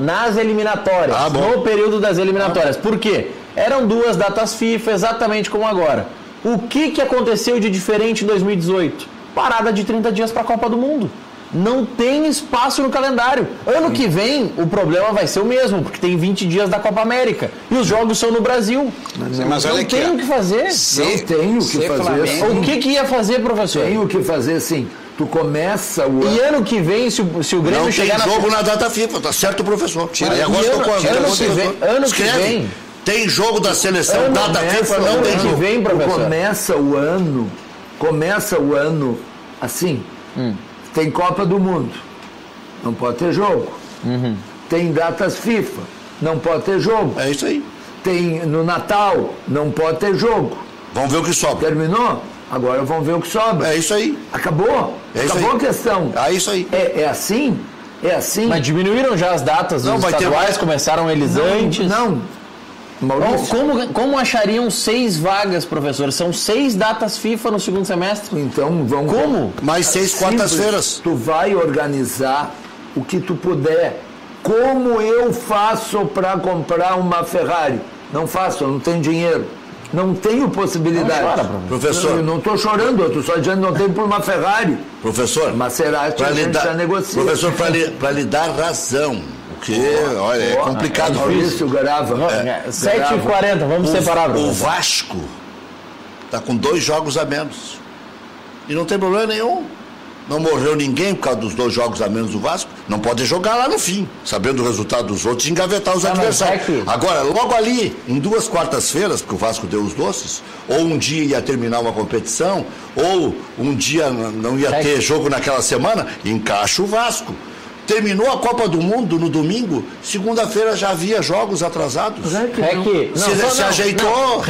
Nas eliminatórias, no período das eliminatórias. Por quê? Eram 2 datas FIFA, exatamente como agora. O que aconteceu de diferente em 2018? Parada de 30 dias para a Copa do Mundo. Não tem espaço no calendário. Ano que vem, o problema vai ser o mesmo, porque tem 20 dias da Copa América. E os jogos são no Brasil. Mas não tem o que fazer. Não tem o que fazer. O que ia fazer, professor? Tem o que fazer, sim. Tu começa o... E ano que vem, se o Grêmio chegar na... Não tem jogo na data FIFA, tá certo, professor? Ano que vem... Tem jogo da seleção, data FIFA, não tem jogo. Vem, professor. Começa o ano assim, tem Copa do Mundo, não pode ter jogo. Tem datas FIFA, não pode ter jogo. É isso aí. Tem no Natal, não pode ter jogo. Vamos ver o que sobra. Terminou? Agora vamos ver o que sobra. É isso aí. Acabou? Acabou a questão. É isso aí. É assim? Mas diminuíram já as datas dos estaduais, começaram eles antes? Não. Como achariam 6 vagas, professor? São 6 datas FIFA no segundo semestre? Então vão... Como? Mais 6 quartas-feiras. Tu vai organizar o que tu puder. Como eu faço para comprar uma Ferrari? Não faço, eu não tenho dinheiro. Não tenho possibilidade. Não chora, professor. Eu não estou chorando, eu estou só dizendo que não tenho por uma Ferrari. Professor. Maserati, a gente já negocia. Professor, para lhe dar razão. Porque, olha, é complicado. Maurício Garava. 7h40, vamos separar. O Vasco está com 2 jogos a menos. E não tem problema nenhum. Não morreu ninguém por causa dos 2 jogos a menos do Vasco. Não pode jogar lá no fim, sabendo o resultado dos outros, e engavetar os adversários. Agora, logo ali, em 2 quartas-feiras, porque o Vasco deu os doces, ou um dia ia terminar uma competição, ou um dia não ia ter jogo naquela semana, encaixa o Vasco. Terminou a Copa do Mundo no domingo, segunda-feira já havia jogos atrasados. Se ajeitou.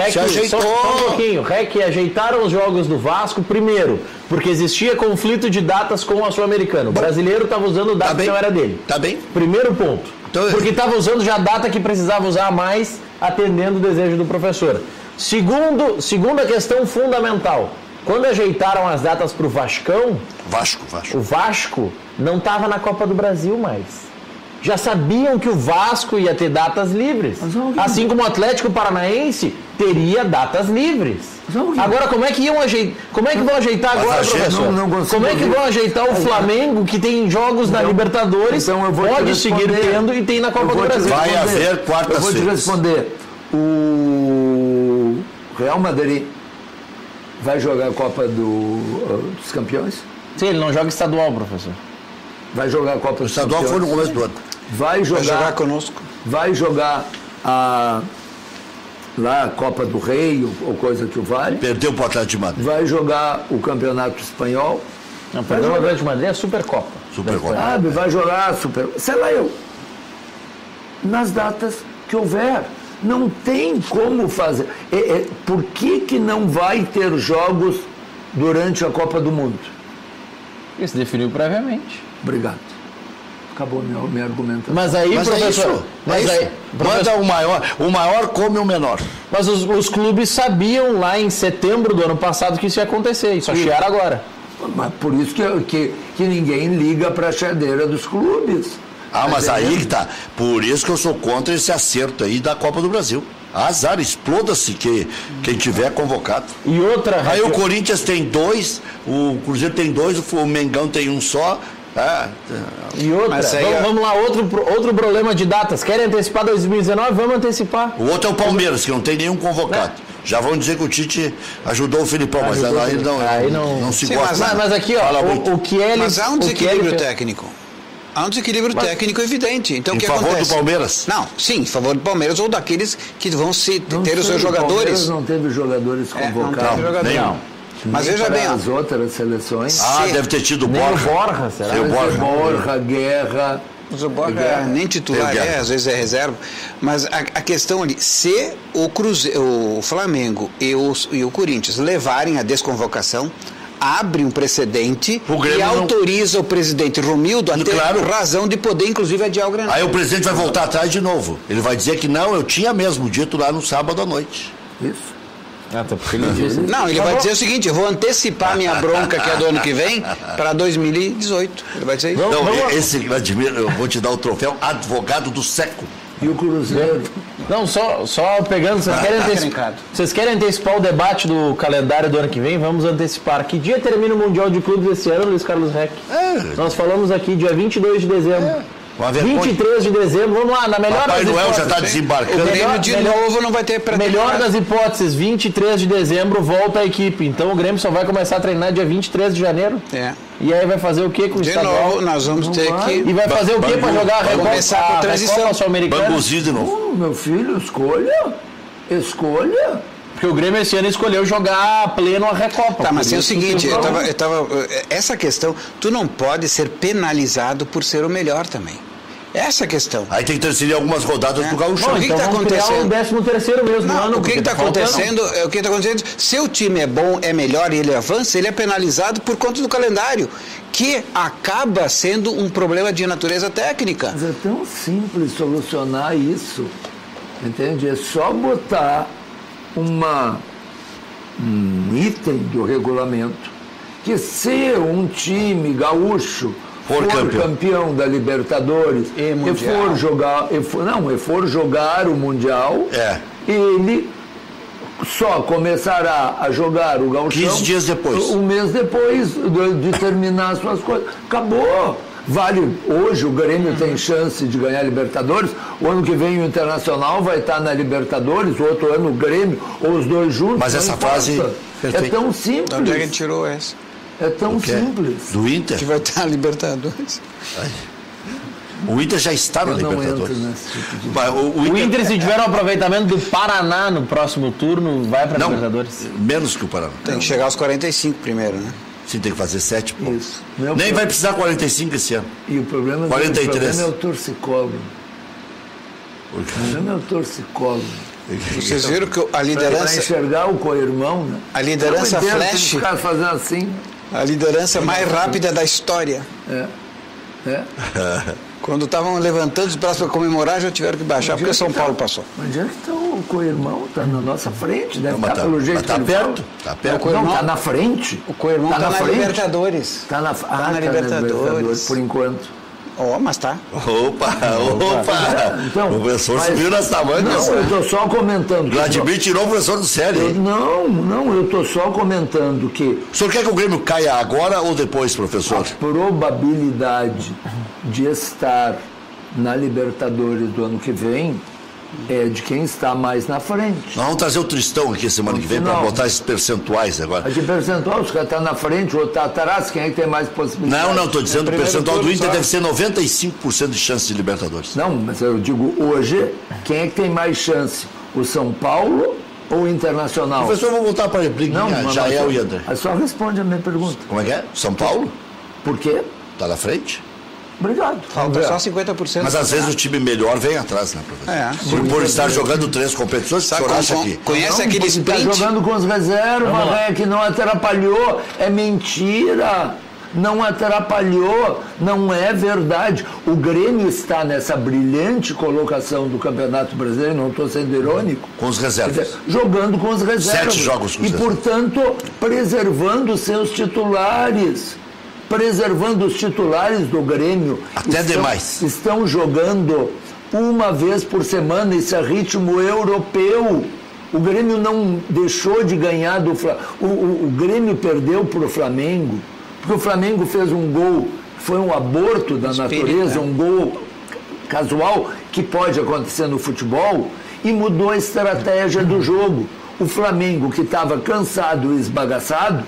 Só um pouquinho. Ajeitaram os jogos do Vasco primeiro, porque existia conflito de datas com o sul-americano. O brasileiro estava usando data que não era dele. Tá bem. Primeiro ponto. Então, porque estava usando já a data que precisava usar a mais, atendendo o desejo do professor. Segunda questão fundamental. Quando ajeitaram as datas para o Vascão, o Vasco não estava na Copa do Brasil mais. Já sabiam que o Vasco ia ter datas livres. Assim como o Atlético Paranaense teria datas livres. Agora, como é que vão ajeitar agora, professor? Como é que vão ajeitar o Flamengo, que tem jogos na Libertadores, pode seguir tendo e tem na Copa do Brasil? Vai haver quartas-feiras. Eu vou te responder. O Real Madrid vai jogar a Copa dos Campeões? Sim, ele não joga estadual, professor. Vai jogar a Copa dos Campeões. O estadual foi no começo do ano. Vai jogar conosco. Vai jogar lá a Copa do Rei, ou coisa que o vale. Perdeu para o Atlético de Madrid. Vai jogar o Campeonato Espanhol. Não, perdeu o Atlético de Madrid, é Supercopa. Vai jogar sei lá eu. Nas datas que houver. Não tem como fazer. Por que não vai ter jogos durante a Copa do Mundo? Isso definiu previamente. Obrigado. Acabou minha argumentação. Mas aí, professor... Manda o maior come o menor. Mas os clubes sabiam lá em setembro do ano passado que isso ia acontecer. Isso acharam agora. Mas por isso que ninguém liga para a chadeira dos clubes. Mas aí que tá. Por isso que eu sou contra esse acerto aí da Copa do Brasil. Azar, exploda-se quem tiver convocado. E outra... Aí o Corinthians tem 2, o Cruzeiro tem 2, o Mengão tem um só. E outra, vamos lá, outro problema de datas. Querem antecipar 2019? Vamos antecipar. O outro é o Palmeiras, que não tem nenhum convocado. Já vão dizer que o Tite ajudou o Filipão, mas aí não se gosta. Mas aqui, ó, o que ele... Mas há um desequilíbrio técnico. Há um desequilíbrio técnico evidente. Então, o que acontece? Em favor do Palmeiras? Não, sim, em favor do Palmeiras ou daqueles que vão ter os seus jogadores. O Palmeiras não teve jogadores convocados. Mas veja bem. As outras seleções. Deve ter tido Borja. Será? Borja, Guerra. Mas o Borja nem titular às vezes é reserva. Mas a questão ali, se o Flamengo e o Corinthians levarem a desconvocação, abre um precedente e autoriza o presidente Romildo a ter razão de poder, inclusive, adiar o Grenal. Aí o presidente vai voltar atrás de novo. Ele vai dizer que não, eu tinha mesmo dito lá no sábado à noite. Isso. Não, ele vai dizer o seguinte: eu vou antecipar minha bronca, que é do ano que vem, para 2018. Ele vai dizer isso. Não, esse Vladimir, eu vou te dar o troféu advogado do século. E o Cruzeiro? Não, só pegando, vocês querem antecipar o debate do calendário do ano que vem? Vamos antecipar. Que dia termina o Mundial de Clubes esse ano, Luiz Carlos Reck? Nós falamos aqui, dia 22 de dezembro. 23 de dezembro, vamos lá, na melhor das hipóteses. Papai Noel já está desembarcando. O Grêmio de novo não vai ter melhor das hipóteses, 23 de dezembro volta a equipe. Então o Grêmio só vai começar a treinar dia 23 de janeiro. E aí vai fazer o que com o estadual? De novo, nós vamos ter que... E vai fazer o que para jogar a Recopa Sul-Americana? Bambuzinho de novo. Meu filho, escolha. Porque o Grêmio esse ano escolheu jogar pleno a Recopa. Tá, mas é o seguinte, essa questão, tu não pode ser penalizado por ser o melhor também. Essa questão. Aí tem que transferir algumas rodadas pro Gauchão. O que está acontecendo? O 13º mesmo ano. O que está acontecendo? O que está acontecendo? Se o time é bom, é melhor e ele avança, ele é penalizado por conta do calendário, que acaba sendo um problema de natureza técnica. Mas é tão simples solucionar isso, entende? É só botar um item do regulamento que se um time gaúcho for campeão da Libertadores e for jogar o Mundial, ele só começará a jogar o Gauchão 15 dias depois. Um mês depois de terminar suas coisas. Acabou! Hoje o Grêmio tem chance de ganhar Libertadores, o ano que vem o Internacional vai estar na Libertadores, o outro ano o Grêmio, ou os dois juntos. Mas essa fase é tão simples. De onde é que ele tirou essa? É tão simples. Do Inter? Que vai estar na Libertadores. O Inter já está na Libertadores. O Inter, se tiver um aproveitamento do Paraná no próximo turno, vai para a Libertadores? Menos que o Paraná. Tem que chegar aos 45 primeiro, né? Sim, tem que fazer 7 pontos. Isso. Nem vai precisar 45 esse ano. E o problema, 43. O problema é o torcicolo. O problema é o torcicolo. Vocês viram que a liderança... Para enxergar o co-irmão, né? A liderança flash... Ficar fazendo assim. A liderança mais rápida da história. Quando estavam levantando os braços para comemorar, já tiveram que baixar, porque São Paulo passou. Mas onde é que está o co-irmão? Está na nossa frente, deve estar pelo jeito que está perto. Está perto. Não, está na frente. O co-irmão está na Libertadores. Está na Libertadores, por enquanto. Mas tá. Opa! Então, o professor subiu nas tamancas. Não, eu estou só comentando. Vladimir tirou o professor do sério. Não, eu estou só comentando que... O senhor quer que o Grêmio caia agora ou depois, professor? A probabilidade de estar na Libertadores do ano que vem é de quem está mais na frente. Nós vamos trazer o Tristão aqui semana que vem para botar esses percentuais agora. De percentual, os caras estão na frente, o outro está atrás, quem é que tem mais possibilidade? Não, estou dizendo que o percentual do Inter deve ser 95% de chance de Libertadores. Não, mas eu digo hoje, quem é que tem mais chance? O São Paulo ou o Internacional? Professor, vamos voltar para a briguinha, Jael e André. Só responde a minha pergunta. Como é que é? São Paulo? Por quê? Está na frente? Obrigado. Falta só 50%. Mas às vezes o time melhor vem atrás, né, professor? Por estar jogando 3 competições, o senhor acha que... Conhece aquele sprint? Está jogando com as reservas, que não atrapalhou. É mentira. Não atrapalhou. Não é verdade. O Grêmio está nessa brilhante colocação do Campeonato Brasileiro, não estou sendo irônico. Com os reservas. Jogando com as reservas. 7 jogos com os reservas. E, portanto, preservando seus titulares. Preservando os titulares do Grêmio. Até demais. Estão jogando uma vez por semana, isso é ritmo europeu. O Grêmio não deixou de ganhar do Flamengo. O Grêmio perdeu para o Flamengo, porque o Flamengo fez um gol, foi um aborto da natureza, um gol casual, que pode acontecer no futebol, e mudou a estratégia do jogo. O Flamengo, que estava cansado e esbagaçado,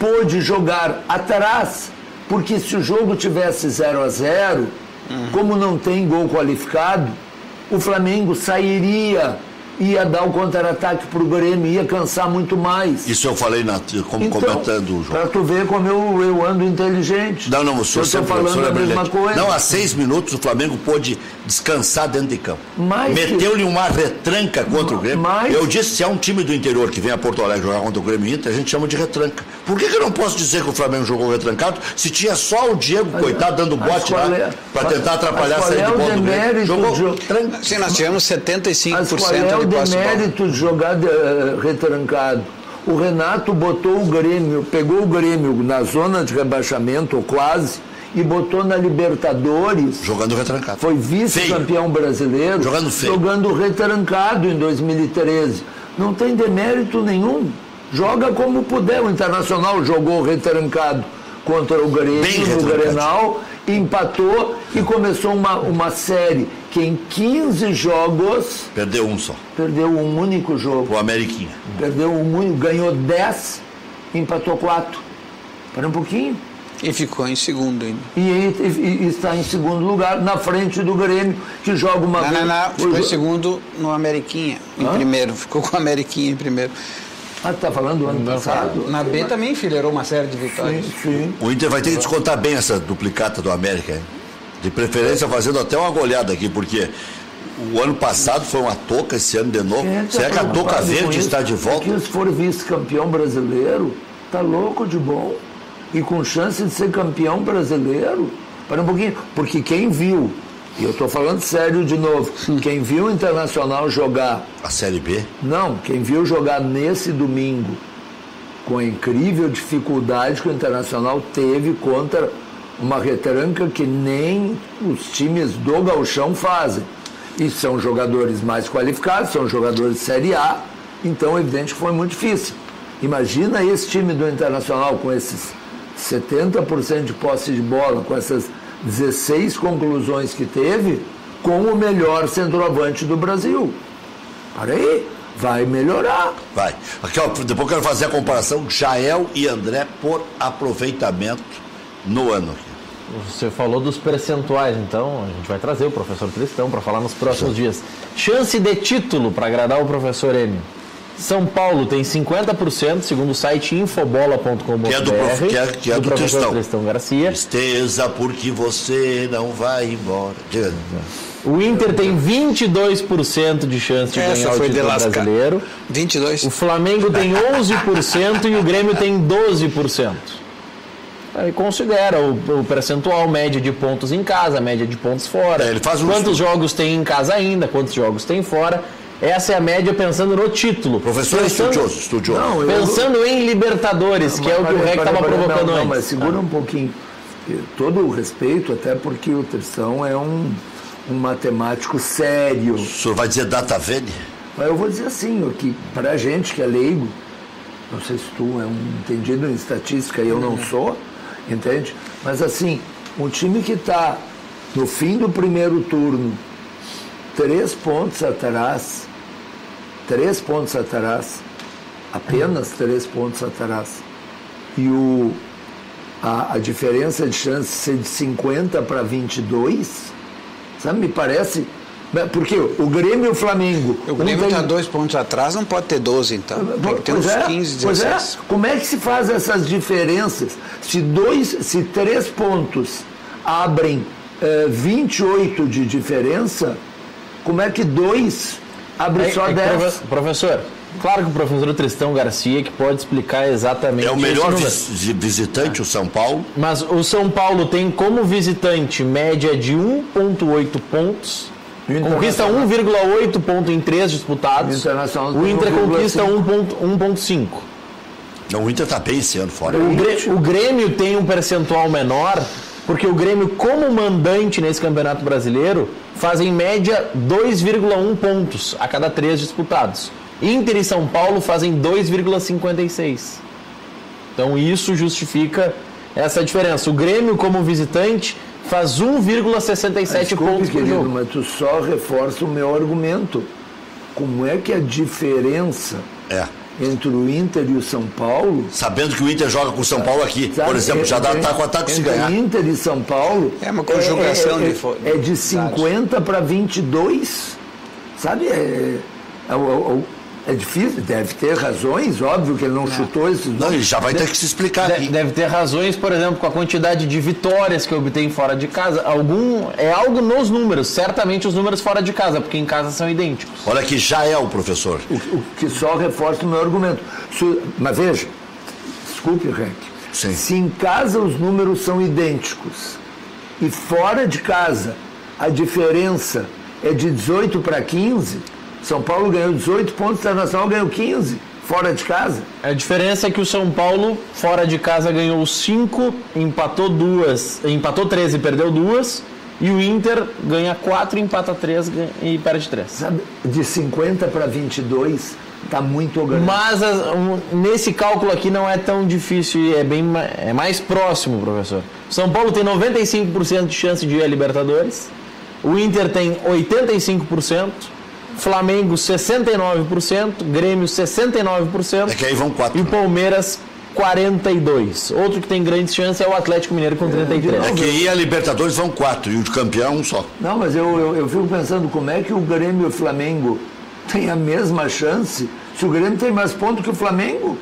pôde jogar atrás. Porque se o jogo tivesse 0-0, como não tem gol qualificado, o Flamengo sairia, ia dar o contra-ataque para o Grêmio, ia cansar muito mais. Isso eu falei comentando o jogo. Para tu ver como eu ando inteligente. Não, o senhor sempre falando a mesma coisa. Não, há 6 minutos o Flamengo pôde descansar dentro de campo. Meteu-lhe uma retranca contra o Grêmio. Eu disse, se há um time do interior que vem a Porto Alegre jogar contra o Grêmio Inter, a gente chama de retranca. Por que eu não posso dizer que o Flamengo jogou retrancado se tinha só o Diego, coitado, dando bote lá para tentar atrapalhar a saída de bola do Grêmio? Jogou tranca. Sim, nós tivemos 75% de posse de bola. Demérito de jogar retrancado. O Renato botou o Grêmio, pegou o Grêmio na zona de rebaixamento, ou quase, e botou na Libertadores. Jogando retrancado. Foi vice-campeão brasileiro. Jogando retrancado em 2013. Não tem demérito nenhum. Joga como puder. O Internacional jogou retrancado contra o Grêmio no Grenal, empatou e começou uma série que em 15 jogos... Perdeu um só. Perdeu um único jogo. O Ameriquinha. Perdeu um único, ganhou 10, empatou 4. Para um pouquinho. E ficou em segundo ainda. E está em segundo lugar, na frente do Grêmio, que joga uma... Não, ficou em segundo no Ameriquinha, em primeiro. Ficou com o Ameriquinha em primeiro. Ah, tu tá falando do ano passado? Na B também enfileirou uma série de vitórias. Sim. O Inter vai ter que descontar bem essa duplicata do América, hein? De preferência fazendo até uma goleada aqui, porque o ano passado foi uma toca, esse ano de novo. Será que a toca verde está de volta? Porque se for vice-campeão brasileiro, tá louco de bom. E com chance de ser campeão brasileiro. Para um pouquinho. Porque quem viu, e eu estou falando sério de novo, quem viu o Internacional jogar... A Série B? Não, quem viu jogar nesse domingo, com a incrível dificuldade que o Internacional teve contra uma retranca que nem os times do Gauchão fazem. E são jogadores mais qualificados, são jogadores de Série A, então é evidente que foi muito difícil. Imagina esse time do Internacional com esses 70% de posse de bola, com essas 16 conclusões que teve, com o melhor centroavante do Brasil. Para aí, vai melhorar. Vai. Aqui, ó, depois eu quero fazer a comparação Jael e André por aproveitamento no ano. Você falou dos percentuais, então a gente vai trazer o professor Tristão para falar nos próximos dias. Chance de título para agradar o professor Enio. São Paulo tem 50%, segundo o site infobola.com.br, que é do professor Tristão Garcia. Tristeza porque você não vai embora. O Inter tem 22% de chance de ganhar o título brasileiro. 22%. O Flamengo tem 11% e o Grêmio tem 12%. Aí considera o percentual, média de pontos em casa, média de pontos fora. Ele faz quantos jogos tem em casa ainda, quantos jogos tem fora. Essa é a média pensando no título. Professor estudioso. Não, pensando em Libertadores, que é o que o REC estava provocando antes. Mas segura um pouquinho. Todo o respeito, até porque o Tristão é um matemático sério. O senhor vai dizer data vene? Mas eu vou dizer assim, que pra gente que é leigo, não sei se tu é um entendido em estatística e eu não sou, entende? Mas assim, um time que está no fim do primeiro turno, 3 pontos atrás, apenas 3 pontos atrás, e a diferença de chance ser de 50 para 22, sabe, me parece... Porque o Grêmio e o Flamengo... O Grêmio está 2 pontos atrás, não pode ter 12, então. Tem que ter uns 15, 16. Pois é. Como é que se faz essas diferenças? Se 3 pontos abrem 28 de diferença, como é que 2 abrem só 10? Professor, claro que o professor Tristão Garcia que pode explicar exatamente... É o melhor visitante, o São Paulo. Mas o São Paulo tem como visitante média de 1,8 pontos... Conquista 1,8 ponto em 3 disputados. O Inter conquista 1,5. Não, o Inter está bem esse ano fora. O Grêmio tem um percentual menor, porque o Grêmio, como mandante nesse Campeonato Brasileiro, faz em média 2,1 pontos a cada 3 disputados. Inter e São Paulo fazem 2,56. Então isso justifica essa diferença. O Grêmio, como visitante, faz 1,67 pontos por jogo. Mas tu só reforça o meu argumento. Como é que a diferença entre o Inter e o São Paulo... Sabendo que o Inter joga com o São Paulo aqui, por exemplo, já dá com ataque se ganhar. Entre Inter e São Paulo... É uma conjugação é de 50 para 22. Sabe? É difícil, deve ter razões, óbvio que ele não chutou esses... Não, ele já vai ter que se explicar aqui. Deve ter razões, por exemplo, com a quantidade de vitórias que obtém fora de casa. É algo nos números, certamente os números fora de casa, porque em casa são idênticos. Olha que já é o professor. O que só reforça o meu argumento. Mas veja, desculpe, Rec. Sim. Se em casa os números são idênticos e fora de casa a diferença é de 18 para 15... São Paulo ganhou 18 pontos, o Internacional ganhou 15, fora de casa. A diferença é que o São Paulo, fora de casa, ganhou 5, empatou 3 e perdeu 2, e o Inter ganha 4, empata 3 e perde 3. Sabe, de 50 para 22, está muito grande. Mas nesse cálculo aqui não é tão difícil, é mais próximo, professor. São Paulo tem 95% de chance de ir à Libertadores, o Inter tem 85%, Flamengo 69%, Grêmio 69%. É que aí vão 4. E o Palmeiras 42%. Outro que tem grande chance é o Atlético Mineiro com 33%. É que ir a Libertadores vão 4 e o de campeão um só. Não, mas eu fico pensando como é que o Grêmio e o Flamengo têm a mesma chance se o Grêmio tem mais pontos que o Flamengo.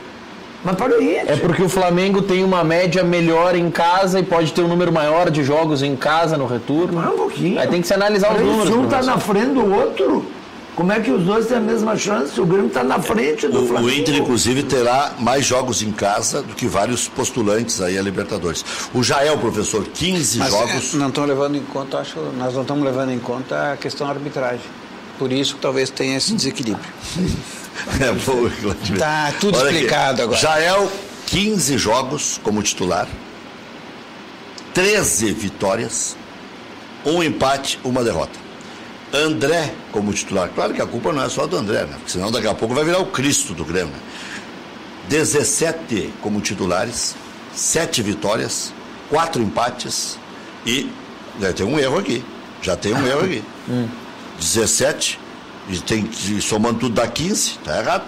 Mas para aí. É porque o Flamengo tem uma média melhor em casa e pode ter um número maior de jogos em casa no retorno. Um pouquinho. Aí tem que se analisar os números. Se um está na frente do outro, como é que os dois têm a mesma chance? O Grêmio está na frente do Flamengo. O Inter, inclusive, terá mais jogos em casa do que vários postulantes aí a Libertadores. O Jael, professor, 15 jogos... Não estão levando em conta, nós não estamos levando em conta a questão da arbitragem. Por isso que talvez tenha esse desequilíbrio. É boa, está tudo explicado agora. Jael, 15 jogos como titular, 13 vitórias, 1 empate, 1 derrota. André como titular. Claro que a culpa não é só do André, né? Porque senão daqui a pouco vai virar o Cristo do Grêmio. 17 como titulares, 7 vitórias, 4 empates e... Já tem um erro aqui. 17, e somando tudo dá 15, tá errado.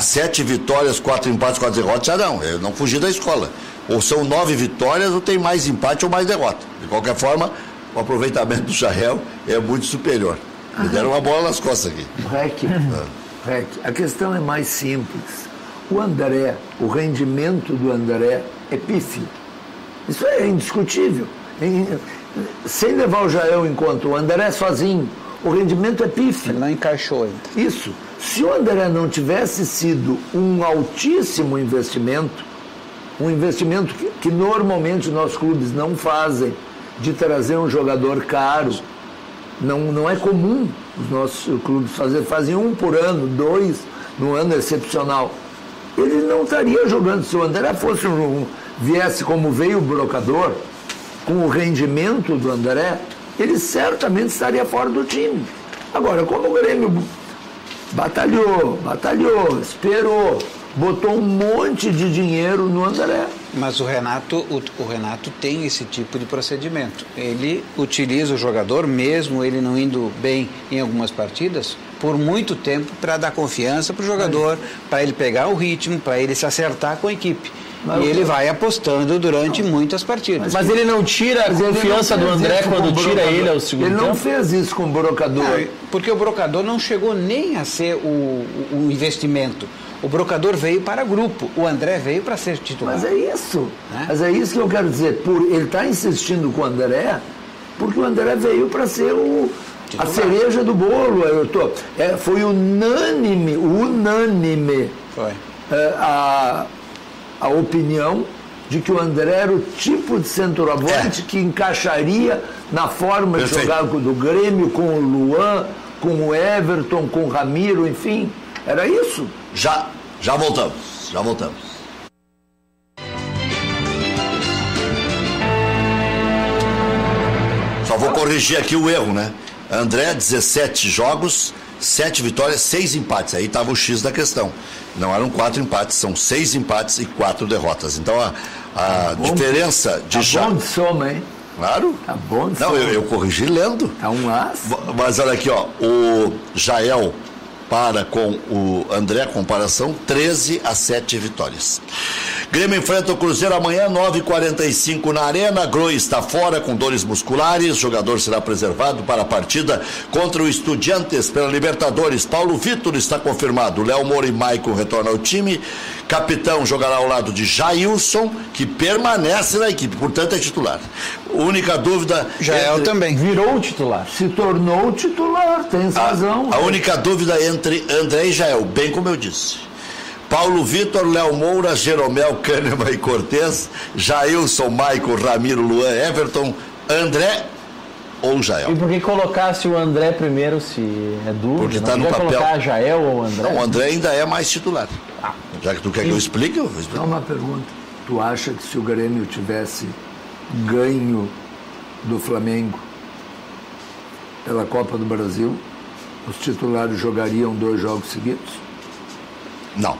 7 vitórias, 4 empates, 4 derrotas, já não. Eu não fugi da escola. Ou são 9 vitórias, ou tem mais empate ou mais derrota. De qualquer forma, o aproveitamento do Jael é muito superior. Me deram uma bola nas costas aqui. Rec, a questão é mais simples. O André, o rendimento do André é pífio. Isso é indiscutível. Sem levar o Jael em conta, o André sozinho, o rendimento é pífio. Ele não encaixou ainda. Isso. Se o André não tivesse sido um altíssimo investimento, um investimento que normalmente os nossos clubes não fazem, de trazer um jogador caro, não é comum os nossos clubes fazem 1 por ano, 2 no ano excepcional. Ele não estaria jogando. Se o André viesse como veio o Brocador, com o rendimento do André, ele certamente estaria fora do time. Agora, como o Grêmio batalhou, esperou, botou um monte de dinheiro no André. Mas o Renato tem esse tipo de procedimento. Ele utiliza o jogador, mesmo ele não indo bem em algumas partidas, por muito tempo para dar confiança para o jogador, para ele pegar o ritmo, para ele se acertar com a equipe. E ele vai apostando durante muitas partidas. Mas ele não tira a confiança do André quando tira ele ao segundo tempo? Ele não fez isso com o Brocador. Porque o Brocador não chegou nem a ser o investimento. O Brocador veio para grupo, o André veio para ser titular. Mas é isso. Mas é isso que eu quero dizer. Ele está insistindo com o André, porque o André veio para ser a cereja do bolo. Foi unânime Foi. A opinião de que o André era o tipo de centroavante que encaixaria na forma de jogar do Grêmio, com o Luan, com o Everton, com o Ramiro, enfim. Era isso. Já voltamos. Só vou corrigir aqui o erro, né? André, 17 jogos, 7 vitórias, 6 empates. Aí estava o X da questão. Não eram 4 empates, são 6 empates e 4 derrotas. Então a diferença de já. Tá bom de soma, hein? Claro. Tá bom de soma. Não, eu corrigi lendo. Tá um as. Mas olha aqui, ó. O Jael para com o André, comparação, 13-7 vitórias. Grêmio enfrenta o Cruzeiro amanhã, 9h45 na Arena. Groi está fora com dores musculares. O jogador será preservado para a partida contra o Estudiantes pela Libertadores. Paulo Vitor está confirmado. Léo Moura e Maicon retornam ao time. Capitão jogará ao lado de Jailson, que permanece na equipe, portanto é titular. Única dúvida... Jael também virou o titular. Se tornou titular, tem razão. A única dúvida entre André e Jael, bem como eu disse. Paulo Vitor, Léo Moura, Jeromel, Kahneman e Cortez, Jailson, Maicon, Ramiro, Luan, Everton, André ou Jael. E por que colocasse o André primeiro, se é dúvida? Porque está no papel. Colocar Jael ou André? Não, o André ainda é mais titular. Já que tu quer que eu explique, eu vou explicar. Só uma pergunta. Tu acha que se o Grêmio tivesse ganho do Flamengo pela Copa do Brasil, os titulares jogariam 2 jogos seguidos? Não.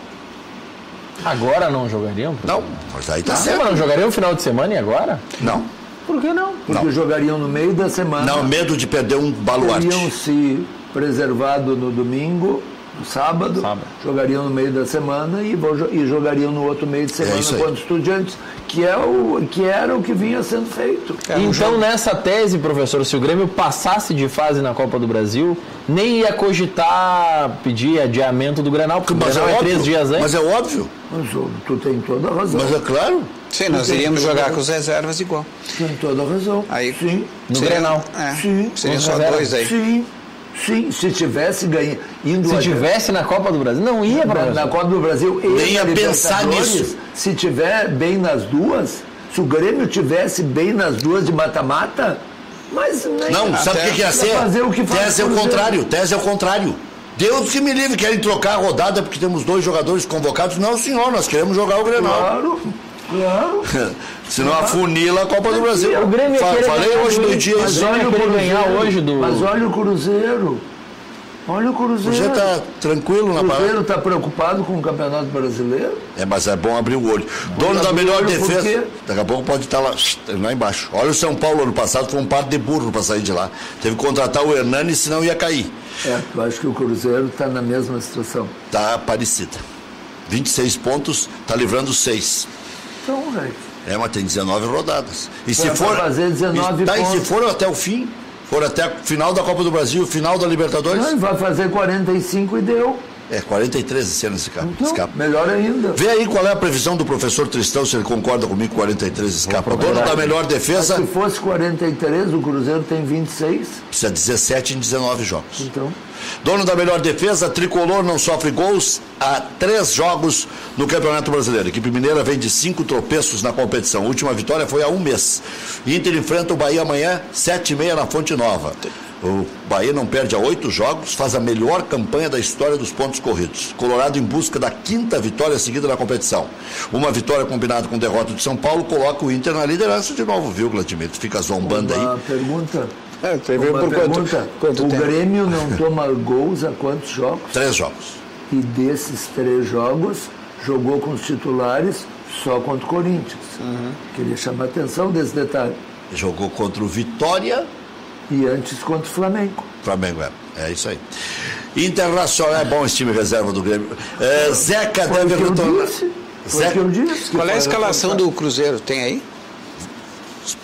Agora não jogariam? Não, mas aí tá certo. Mas não jogariam no final de semana e agora? Não. Por que não? Porque jogariam no meio da semana. Não, medo de perder um baluarte. Teriam se preservado no domingo, no sábado, jogariam no meio da semana e jogariam no outro meio de semana contra os Estudiantes, que era o que vinha sendo feito. Então, nessa tese, professor, se o Grêmio passasse de fase na Copa do Brasil, nem ia cogitar pedir adiamento do Grenal, porque o Grenal é 3 dias antes. Mas é óbvio. Mas tu tem toda a razão. Mas é claro. Sim, nós iríamos jogar com os reservas igual. Tem toda a razão. Aí, sim. No Grenal. Sim. Seria só 2 aí. Sim, se tivesse tivesse na Copa do Brasil, não ia na Copa do Brasil. Nem ia pensar nisso. Se tiver bem nas duas, se o Grêmio tivesse bem nas duas de mata-mata, mas não, sabe o que ia ser? Tese é o contrário. Deus que me livre, querem trocar a rodada porque temos 2 jogadores convocados. Não, senhor, nós queremos jogar o Grenal. Claro. Senão afunila a Copa do Brasil. O Grêmio falei hoje do dia. Mas olha o Cruzeiro. Olha o Cruzeiro. Você está tranquilo na parada. O Cruzeiro está preocupado com o Campeonato Brasileiro? Mas é bom abrir o olho. Dono da melhor defesa. Daqui a pouco pode estar lá embaixo. Olha o São Paulo ano passado, foi um par de burro para sair de lá. Teve que contratar o Hernani, senão ia cair. Eu acho que o Cruzeiro está na mesma situação. Está parecida. 26 pontos, está livrando 6. Então, velho. Mas tem 19 rodadas. E se for fazer 19 pontos. E se for até o fim, for até a final da Copa do Brasil, final da Libertadores. Não, vai fazer 45 e deu. 43 esse ano escapa. Então, melhor ainda. Vê aí qual é a previsão do professor Tristão, se ele concorda comigo, 43 escapa. Dono da melhor defesa. Mas se fosse 43, o Cruzeiro tem 26. Precisa 17 em 19 jogos. Então. Dono da melhor defesa, Tricolor não sofre gols há 3 jogos no Campeonato Brasileiro. A equipe mineira vem de 5 tropeços na competição. A última vitória foi há 1 mês. Inter enfrenta o Bahia amanhã, 7h30 na Fonte Nova. O Bahia não perde há 8 jogos, faz a melhor campanha da história dos pontos corridos. Colorado em busca da 5ª vitória seguida na competição. Uma vitória combinada com derrota de São Paulo coloca o Inter na liderança de novo, viu, Vladimir? Tu fica zombando aí. Uma pergunta. Quanto o tempo? Grêmio não toma gols há quantos jogos? 3 jogos. E desses 3 jogos, jogou com os titulares só contra o Corinthians. Queria chamar a atenção desse detalhe. Jogou contra o Vitória. E antes contra o Flamengo. Flamengo, é isso aí. Internacional, é bom esse time reserva do Grêmio. Zeca deve retornar. Qual é a escalação do Cruzeiro? Tem aí?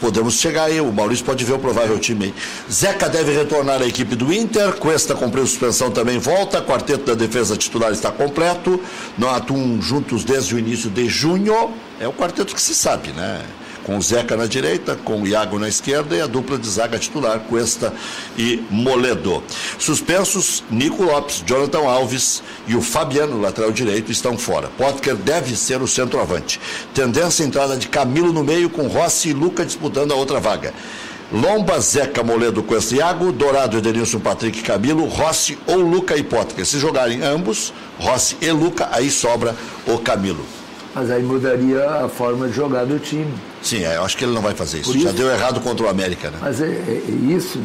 Podemos chegar aí, o Maurício pode ver o provável time aí. Zeca deve retornar à equipe do Inter, Cuesta cumpriu suspensão, também volta, quarteto da defesa titular está completo, não atuam juntos desde o início de junho, é o quarteto que se sabe, né? Com o Zeca na direita, com o Iago na esquerda e a dupla de zaga titular, Cuesta e Moledo. Suspensos, Nico Lopes, Jonathan Alves e o Fabiano, lateral direito, estão fora. Potker deve ser o centroavante. Tendência à entrada de Camilo no meio, com Rossi e Luca disputando a outra vaga. Lomba, Zeca, Moledo, Cuesta e Iago, Dourado, Edenilson, Patrick, Camilo, Rossi ou Luca e Potker. Se jogarem ambos, Rossi e Luca, aí sobra o Camilo. Mas aí mudaria a forma de jogar do time. Sim, eu acho que ele não vai fazer isso. Já deu errado contra o América, né? Mas isso...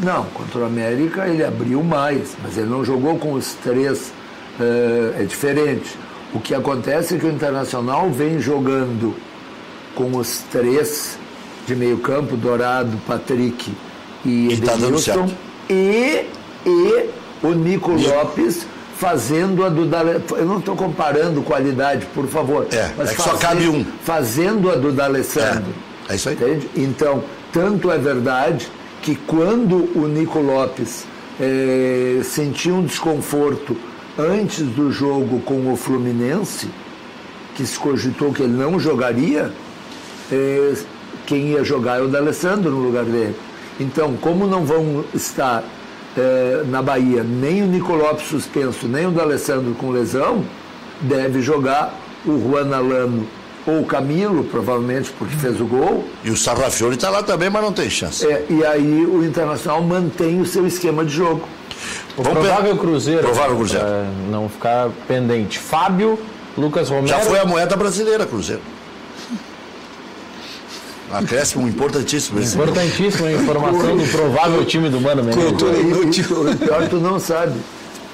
Não, contra o América ele abriu mais, mas ele não jogou com os 3. É diferente. O que acontece é que o Internacional vem jogando com os 3 de meio campo, Dourado, Patrick e Edenilson, e o Nico Lopes fazendo a do D'Alessandro. Eu não estou comparando qualidade, por favor. Mas só cabe um. Fazendo a do D'Alessandro. É isso aí. Entende? Então, tanto é verdade que quando o Nico Lopes sentiu um desconforto antes do jogo com o Fluminense, que se cogitou que ele não jogaria, quem ia jogar é o D'Alessandro no lugar dele. Então, como não vão estar na Bahia nem o Nico Lopes suspenso, nem o D'Alessandro com lesão, deve jogar o Juan Alano ou o Camilo, provavelmente, porque fez o gol. E o Sarrafiori está lá também, mas não tem chance. E aí o Internacional mantém o seu esquema de jogo. O provável Cruzeiro. Não ficar pendente. Fábio, Lucas Romero. Já foi a moeda brasileira, Cruzeiro. Acréscimo importantíssimo. Importantíssima a informação do provável time do Mano Menezes. O pior tu não sabe.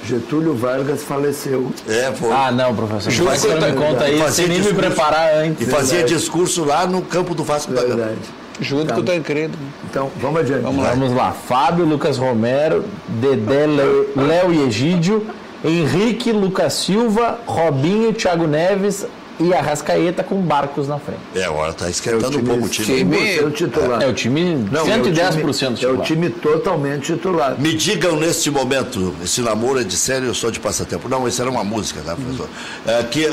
Getúlio Vargas faleceu. Foi. Não, professor. Não me conta isso sem nem me preparar antes. E fazia discurso lá no campo do Vasco da Gama. Junto com o Tancredo. Então, vamos adiante. Vamos lá. Fábio, Lucas Romero, Dedé, Léo e Egídio, Henrique, Lucas Silva, Robinho, Thiago Neves e Arrascaeta com Barcos na frente. Agora está esquentando um pouco o time. É o titular. É o time 110% titular. É o time totalmente titular. Me digam neste momento, esse namoro é de sério ou só de passatempo? Não, isso era uma música, tá, professor? Que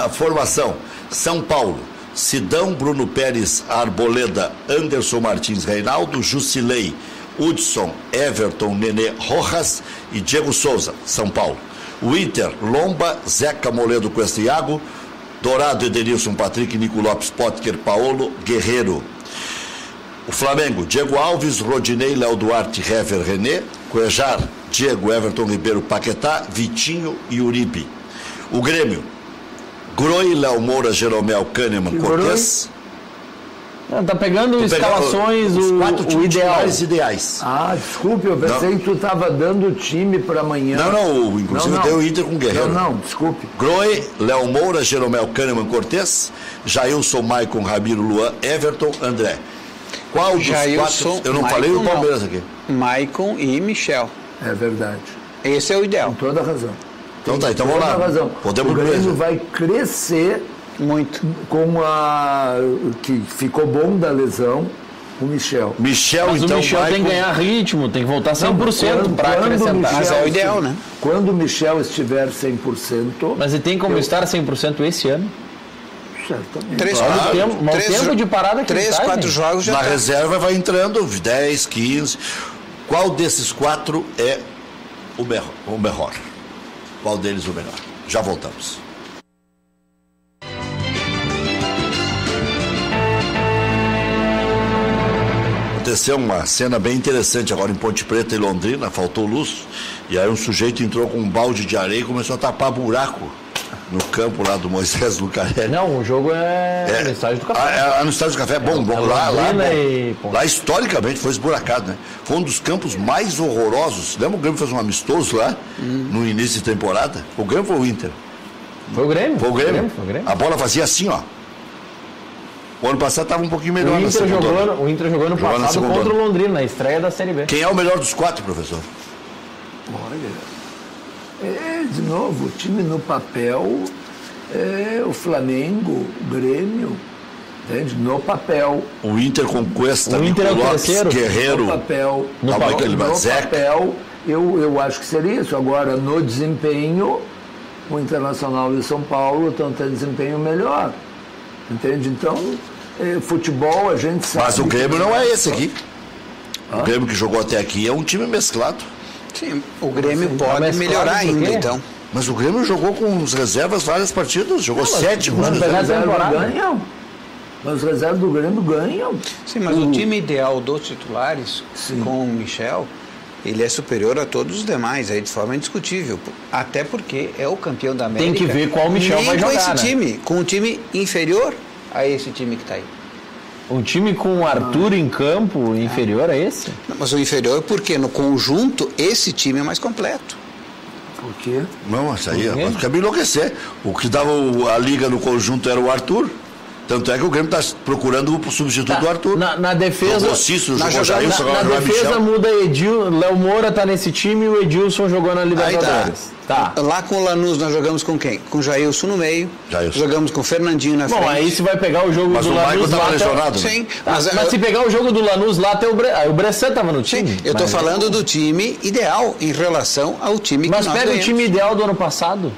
a formação, São Paulo, Sidão, Bruno Pérez, Arboleda, Anderson Martins, Reinaldo, Jusilei, Hudson, Everton, Nenê, Rojas e Diego Souza, São Paulo. O Inter, Lomba, Zeca, Moledo, Cuesta e Iago, Dourado, Edenilson, Patrick, Nico Lopes, Potker, Paolo, Guerreiro. O Flamengo, Diego Alves, Rodinei, Léo Duarte, Hever, René, Cuejar, Diego, Everton Ribeiro, Paquetá, Vitinho e Uribe. O Grêmio, Groi, Léo Moura, Jeromel, Kahneman, Cortez. Tá pegando escalações, o ideal. Ideais. Desculpe, eu pensei que tu estava dando o time para amanhã. Não, inclusive tem o Inter com o Guerreiro. Não, desculpe. Grohe, Léo Moura, Jeromel, Kahneman, Cortez, Jailson, Maicon, Ramiro, Luan, Everton, André. Qual dos Jailson, 4? Eu não Maicon, falei o Palmeiras aqui. Maicon e Michel. É verdade. Esse é o ideal. Com toda razão. Então vamos lá. Razão. Podemos o Grêmio vai crescer muito com que ficou bom da lesão, o Michel. Mas então, o Michel tem que ganhar ritmo, tem que voltar 100% para acrescentar. Mas é o ideal, né? Quando o Michel estiver 100%... Mas ele tem como estar 100% esse ano? Certamente. Tempo de parada que 3, 4 jogos já na reserva vai entrando 10, 15. Qual desses 4 é o melhor? Qual deles o melhor? Já voltamos. Aconteceu uma cena bem interessante agora em Ponte Preta e Londrina, faltou luz, e aí um sujeito entrou com um balde de areia e começou a tapar buraco no campo lá do Moisés Lucarelli. Não, o jogo é no Estádio do Café. No Estádio do Café é bom. Lá historicamente foi esburacado, né? Foi um dos campos mais horrorosos. Lembra o Grêmio fez um amistoso lá, no início de temporada? O Grêmio foi o Inter? Foi o Grêmio. Foi o Grêmio. A bola fazia assim, ó. O ano passado estava um pouquinho melhor. O Inter jogou no passado contra o Londrina, na estreia da Série B. Quem é o melhor dos 4, professor? Olha, de novo, o time no papel é o Flamengo, o Grêmio, entende? No papel. O Inter com Cuesta, Lopes, Guerreiro, no papel, eu acho que seria isso. Agora, no desempenho, o Internacional e o São Paulo estão tendo desempenho melhor. Entende? Então, futebol a gente sabe. Mas o Grêmio não é esse aqui. O Grêmio que jogou até aqui é um time mesclado. Sim, o Grêmio pode melhorar ainda, então. Mas o Grêmio jogou com os reservas várias partidas, jogou 7 Mas os reservas do Grêmio ganham. Sim, mas o time ideal dos titulares, com o Michel, ele é superior a todos os demais, aí de forma indiscutível. Até porque é o campeão da América. Tem que ver qual o Michel vai jogar, com esse time, com um time inferior a esse time que está aí. Um time com o Arthur em campo inferior a esse? Não, mas o inferior porque no conjunto esse time é mais completo. Por quê? Não, isso aí quer me enlouquecer. O que dava a liga no conjunto era o Arthur. Tanto é que o Grêmio está procurando o substituto do Arthur. Na defesa. Na defesa muda Léo Moura está nesse time e o Edilson jogou na Libertadores. Tá. Lá com o Lanús nós jogamos com quem? Com o Jailson no meio. Jogamos com o Fernandinho na frente. Bom, aí se vai pegar o jogo do Lanús. Mas o Maicon estava lesionado. Sim. Tá. Mas se pegar o jogo do Lanús lá, até o Bressan estava no time. Sim. Eu estou falando do time ideal em relação ao time que nós ganhamos. Mas pega o time ideal do ano passado.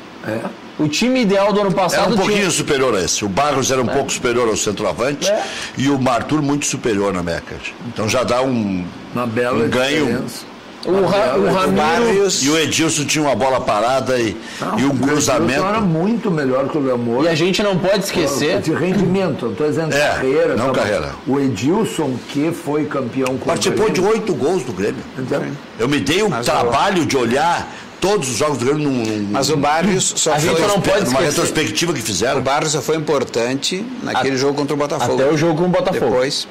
O time ideal do ano passado era um pouquinho superior a esse. O Barros era um pouco superior ao centroavante e o Arthur muito superior na Meca. Então já dá uma bela ganho. Diferença. O Ramiro e o Edilson tinha uma bola parada e um cruzamento. Era muito melhor que o Léo Moura. E a gente não pode esquecer. De rendimento, eu estou dizendo carreira. Não carreira. O Edilson, que foi campeão com participou de 8 gols do Grêmio. Então, eu me dei o trabalho de olhar todos os jogos do Grêmio mas o Barrios só foi numa retrospectiva que fizeram. O Barrios só foi importante naquele jogo contra o Botafogo. Até o jogo com o Botafogo. Depois,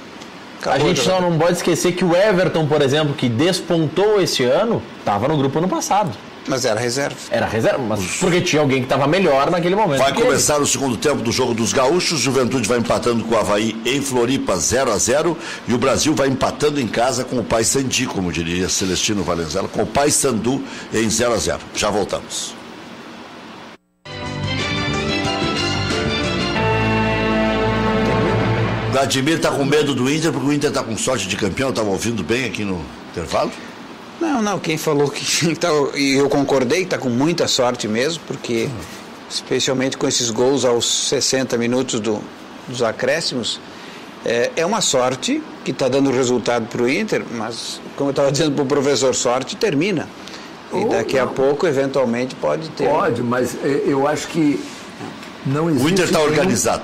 a gente só não pode esquecer que o Everton, por exemplo, que despontou esse ano, estava no grupo ano passado. Mas era reserva. Era reserva, mas porque tinha alguém que estava melhor naquele momento. Vai começar o segundo tempo do jogo dos gaúchos. Juventude vai empatando com o Avaí em Floripa 0-0. E o Brasil vai empatando em casa com o Paysandu, como diria Celestino Valenzuela, com o Paysandu em 0-0. Já voltamos. Vladimir está com medo do Inter, porque o Inter está com sorte de campeão. Estava ouvindo bem aqui no intervalo? Não, quem falou que tá, e eu concordei, está com muita sorte mesmo, porque especialmente com esses gols aos 60 minutos dos acréscimos, é uma sorte que está dando resultado para o Inter, mas como eu estava dizendo para o professor, sorte termina. E daqui a pouco, eventualmente, pode ter. Pode, mas eu acho que não existe. O Inter está organizado.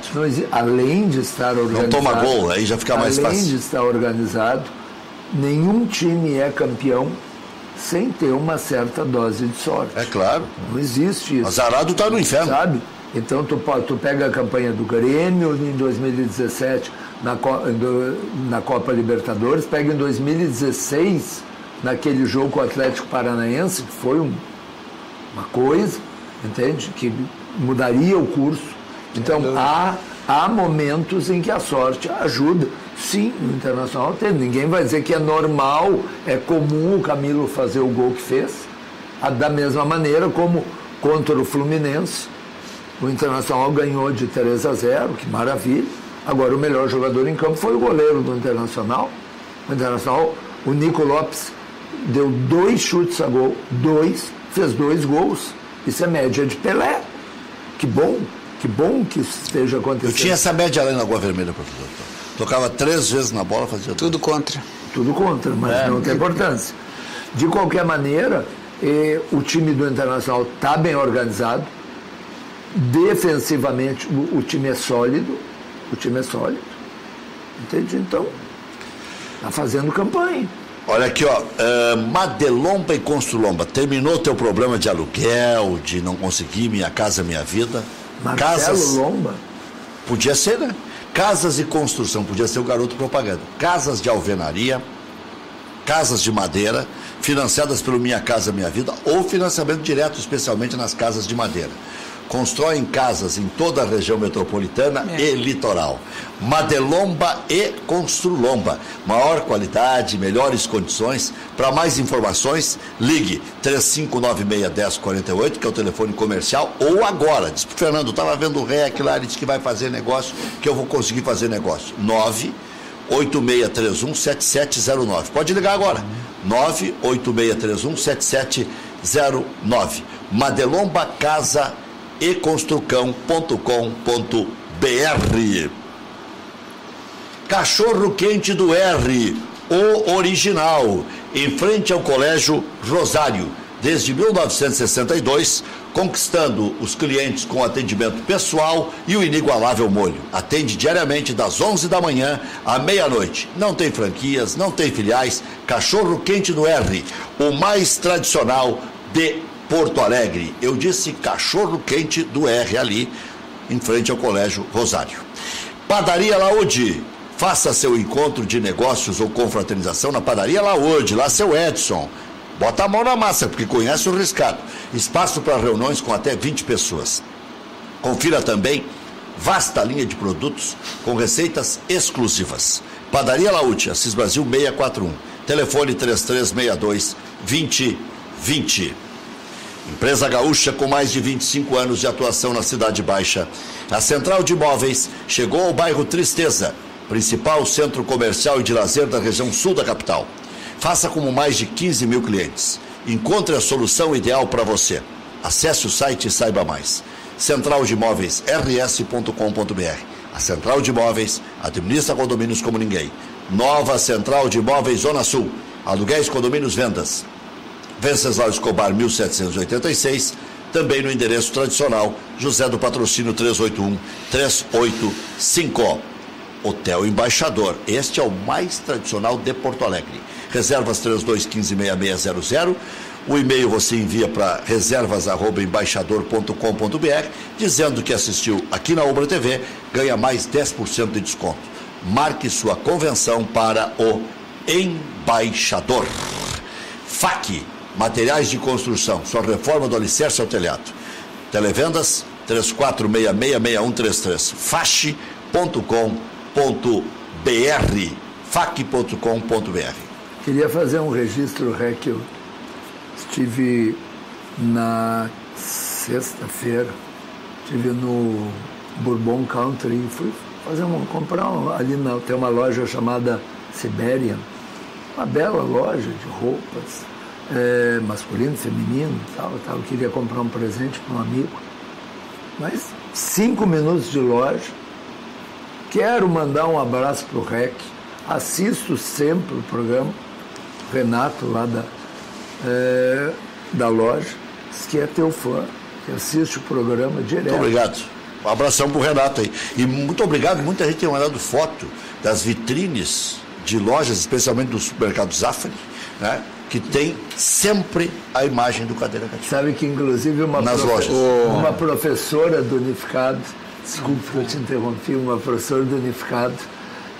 Além de estar organizado. Não toma gol, aí já fica mais fácil. Além de estar organizado, nenhum time é campeão sem ter uma certa dose de sorte. É claro. Não existe isso. Azarado está no inferno. Sabe? Então tu pega a campanha do Grêmio em 2017 na Copa Libertadores, pega em 2016 naquele jogo com o Atlético Paranaense, que foi uma coisa, entende? Que mudaria o curso. Então há momentos em que a sorte ajuda. Sim, no Internacional tem. Ninguém vai dizer que é normal, é comum o Camilo fazer o gol que fez. Da mesma maneira como contra o Fluminense, o Internacional ganhou de 3-0, que maravilha. Agora o melhor jogador em campo foi o goleiro do Internacional. O Internacional, o Nico Lopes, deu 2 chutes a gol, fez 2 gols. Isso é média de Pelé. Que bom que isso esteja acontecendo. Eu tinha essa média ali na Água Vermelha, professor. Tocava 3 vezes na bola, fazia tudo contra. Tudo contra, mas não tem importância. De qualquer maneira, o time do Internacional está bem organizado. Defensivamente, o time é sólido. Entende? Então, está fazendo campanha. Olha aqui, ó, Madelomba e Construlomba, terminou teu problema de aluguel, de não conseguir Minha Casa Minha Vida? Marcelo Lomba? Podia ser, né? Casas e construção, podia ser o garoto propaganda. Casas de alvenaria, casas de madeira, financiadas pelo Minha Casa Minha Vida, ou financiamento direto, especialmente nas casas de madeira. Constroem casas em toda a região metropolitana e litoral. Madelomba e Construlomba. Maior qualidade, melhores condições. Para mais informações, ligue 3596-1048, que é o telefone comercial, ou agora. Diz pro Fernando, estava vendo o REC lá, ele disse que vai fazer negócio, que eu vou conseguir fazer negócio. 98631-7709. Pode ligar agora. 98631-7709. Madelomba Casa e construcão.com.br. Cachorro Quente do R, o original, em frente ao Colégio Rosário, desde 1962, conquistando os clientes com atendimento pessoal e o inigualável molho. Atende diariamente das 11 da manhã à meia-noite. Não tem franquias, não tem filiais. Cachorro Quente do R, o mais tradicional de Porto Alegre. Eu disse Cachorro Quente do R, ali em frente ao Colégio Rosário. Padaria Laude, faça seu encontro de negócios ou confraternização na Padaria Laude, lá seu Edson. Bota a mão na massa, porque conhece o riscado. Espaço para reuniões com até 20 pessoas. Confira também vasta linha de produtos com receitas exclusivas. Padaria Laude, Assis Brasil 641. Telefone 3362-2020. Empresa gaúcha com mais de 25 anos de atuação na Cidade Baixa. A Central de Imóveis chegou ao bairro Tristeza, principal centro comercial e de lazer da região sul da capital. Faça como mais de 15 mil clientes. Encontre a solução ideal para você. Acesse o site e saiba mais. Central de Imóveis, rs.com.br. A Central de Imóveis administra condomínios como ninguém. Nova Central de Imóveis Zona Sul. Aluguéis, condomínios, vendas. Venceslau Escobar 1786, também no endereço tradicional, José do Patrocínio 381-385. Hotel Embaixador, este é o mais tradicional de Porto Alegre. Reservas 3215-6600. O e-mail você envia para reservas@embaixador.com.br, dizendo que assistiu aqui na Ubra TV, ganha mais 10% de desconto. Marque sua convenção para o Embaixador. FAC, materiais de construção, sua reforma do alicerce ao telhado. Televendas 34666133. fache.com.br. fac.com.br. Queria fazer um registro, Rec. Eu estive na sexta-feira, estive no Bourbon Country e fui comprar ali tem uma loja chamada Siberian, uma bela loja de roupas, masculino, feminino e tal. Eu queria comprar um presente para um amigo, mas 5 minutos de loja. Quero mandar um abraço para o REC, assisto sempre o programa, Renato lá da loja, diz que é teu fã, que assiste o programa direto. Muito obrigado. Um abração para o Renato aí. E muito obrigado, muita gente tem mandado foto das vitrines de lojas, especialmente do supermercado Zafari, né, que tem sempre a imagem do cadeira cativa. Sabe que, inclusive, uma professora do Unificado, desculpe que eu te interrompi, uma professora do Unificado,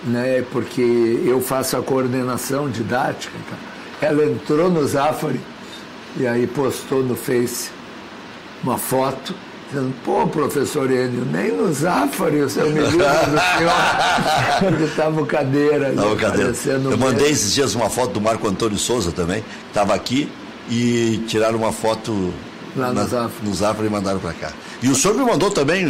né, porque eu faço a coordenação didática, tá? Ela entrou no Zafari e aí postou no Face uma foto dizendo, pô, professor Enio, nem no Zafari o seu me livro do senhor, porque estava o cadeira. Eu mandei esses dias uma foto do Marco Antônio Souza também, que estava aqui, e tiraram uma foto lá no Zafari e mandaram para cá. E o senhor me mandou também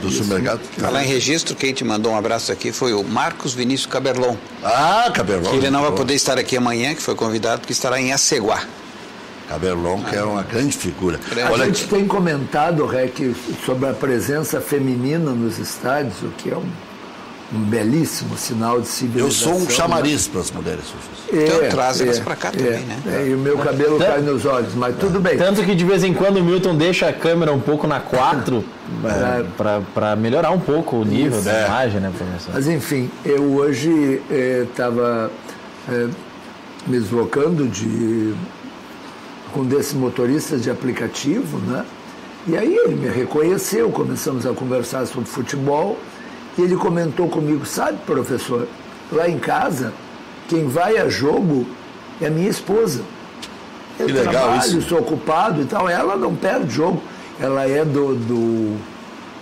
do supermercado. Falar em registro, quem te mandou um abraço aqui foi o Marcos Vinícius Caberlon. Caberlon. Que ele não vai poder estar aqui amanhã, que foi convidado, porque estará em Aceguá. Caberlon, que é uma grande figura. A gente tem comentado, Rec, sobre a presença feminina nos estádios, o que é um belíssimo sinal de civilização. Eu sou um chamariz, né, para as mulheres. Então traz elas para cá também, né? E o meu cabelo cai nos olhos, mas tudo bem. Tanto que de vez em quando o Milton deixa a câmera um pouco na 4 para melhorar um pouco o nível da imagem, né, professor? Mas enfim, eu hoje estava me deslocando com desses motoristas de aplicativo, né? E aí ele me reconheceu, começamos a conversar sobre futebol, e ele comentou comigo, sabe, professor, lá em casa, quem vai a jogo é a minha esposa. Eu trabalho, sou ocupado e tal, ela não perde jogo, ela é do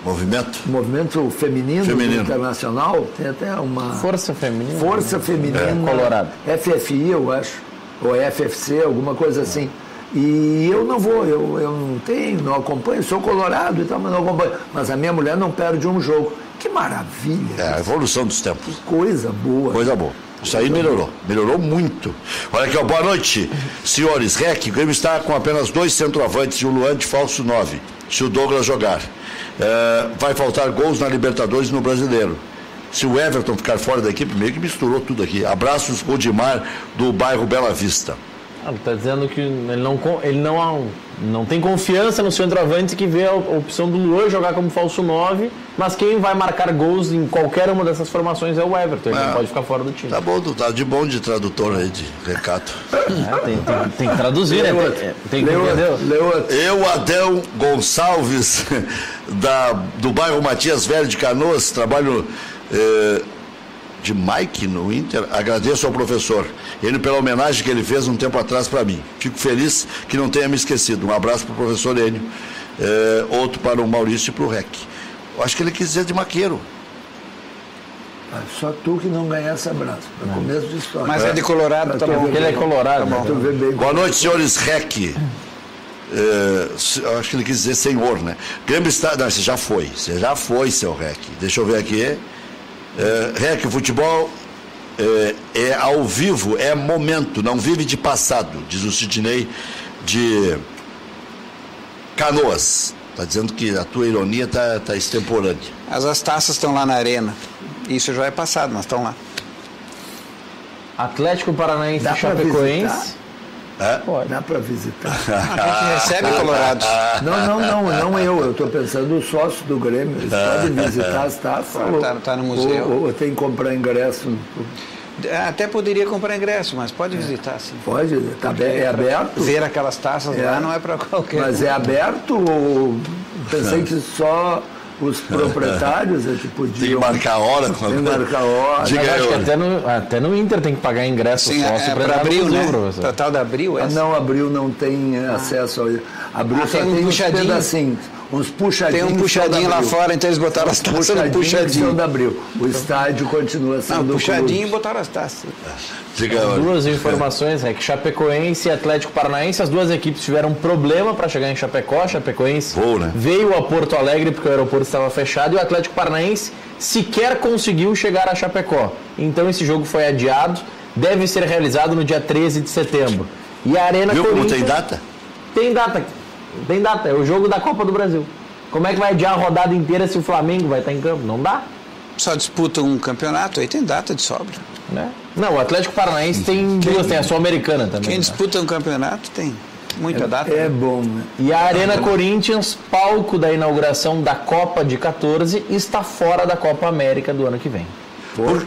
Movimento Feminino Internacional, tem até uma... Força Feminina. Força Feminina. Colorado. FFI, eu acho, ou FFC, alguma coisa assim. E eu não vou, eu não tenho, não acompanho, sou colorado e tal, mas não acompanho. Mas a minha mulher não perde um jogo. Que maravilha. É a evolução dos tempos. Que coisa boa. Coisa boa. Isso aí melhorou muito. Olha aqui, ó, boa noite, senhores. REC, o Grêmio está com apenas 2 centroavantes e o Luan de falso 9, se o Douglas jogar. Vai faltar gols na Libertadores e no Brasileiro. Se o Everton ficar fora da equipe, meio que misturou tudo aqui. Abraços, Odimar, do bairro Bela Vista. Ele está dizendo que ele não tem confiança no centroavante, que vê a opção do Luan jogar como falso 9, mas quem vai marcar gols em qualquer uma dessas formações é o Everton, ele não pode ficar fora do time. Tá bom, tá de bom de tradutor aí, de recado. Tem que traduzir, né? Tem que entender. Eu, Adão Gonçalves, do bairro Matias Velho de Canoas, trabalho de Mike no Inter, agradeço ao professor, ele pela homenagem que ele fez um tempo atrás para mim. Fico feliz que não tenha me esquecido. Um abraço para o professor Enio, outro para o Maurício e para o Rec. Eu acho que ele quis dizer de Maqueiro. Só tu que não ganhasse abraço, para começo de história. Mas é de Colorado, tá bom. Ele é colorado. Tá bom. Boa noite, senhores Rec. Acho que ele quis dizer senhor, né? Grêmio está... Não, você já foi, seu Rec. Deixa eu ver aqui. Rec, o futebol é ao vivo, é momento, não vive de passado, diz o Sidney de Canoas. Está dizendo que a tua ironia está extemporânea. As taças estão lá na arena. Isso já é passado, mas estão lá. Atlético Paranaense e Chapecoense. Pode. Dá para visitar. A gente recebe Colorado. Não eu estou pensando no sócio do Grêmio, eles podem visitar as taças. Tá no museu. Ou tem que comprar ingresso. Até poderia comprar ingresso, mas pode visitar, sim. Pode, é aberto. Ver aquelas taças lá não é para qualquer. Mas é aberto ou pensei que só os proprietários é que podiam... Tem que marcar a hora. Tem que marcar a hora. Diga, eu acho que até no Inter tem que pagar ingresso sócio para Abril, né? Para tal da Abril, Não, Abril não tem acesso ao... Abril só tem uns pedacinhos. Uns puxadinhos. Tem um puxadinho lá fora, então eles botaram as taças no puxadinho. Da Abril. O estádio continua sendo puxadinho e botaram as taças. Duas informações, que Chapecoense e Atlético Paranaense, as duas equipes tiveram problema para chegar em Chapecó. Chapecoense veio a Porto Alegre porque o aeroporto estava fechado, e o Atlético Paranaense sequer conseguiu chegar a Chapecó. Então esse jogo foi adiado, deve ser realizado no dia 13 de setembro. E a Arena Corinthians... Como tem data? Tem data, é o jogo da Copa do Brasil. Como é que vai adiar a rodada inteira se o Flamengo vai estar em campo? Não dá. Só disputa um campeonato, aí tem data de sobra. Né? Não, o Atlético Paranaense tem duas, tem a Sul-Americana também. Quem disputa um campeonato tem muita data. É bom, né? E a Arena Corinthians, palco da inauguração da Copa de 14, está fora da Copa América do ano que vem.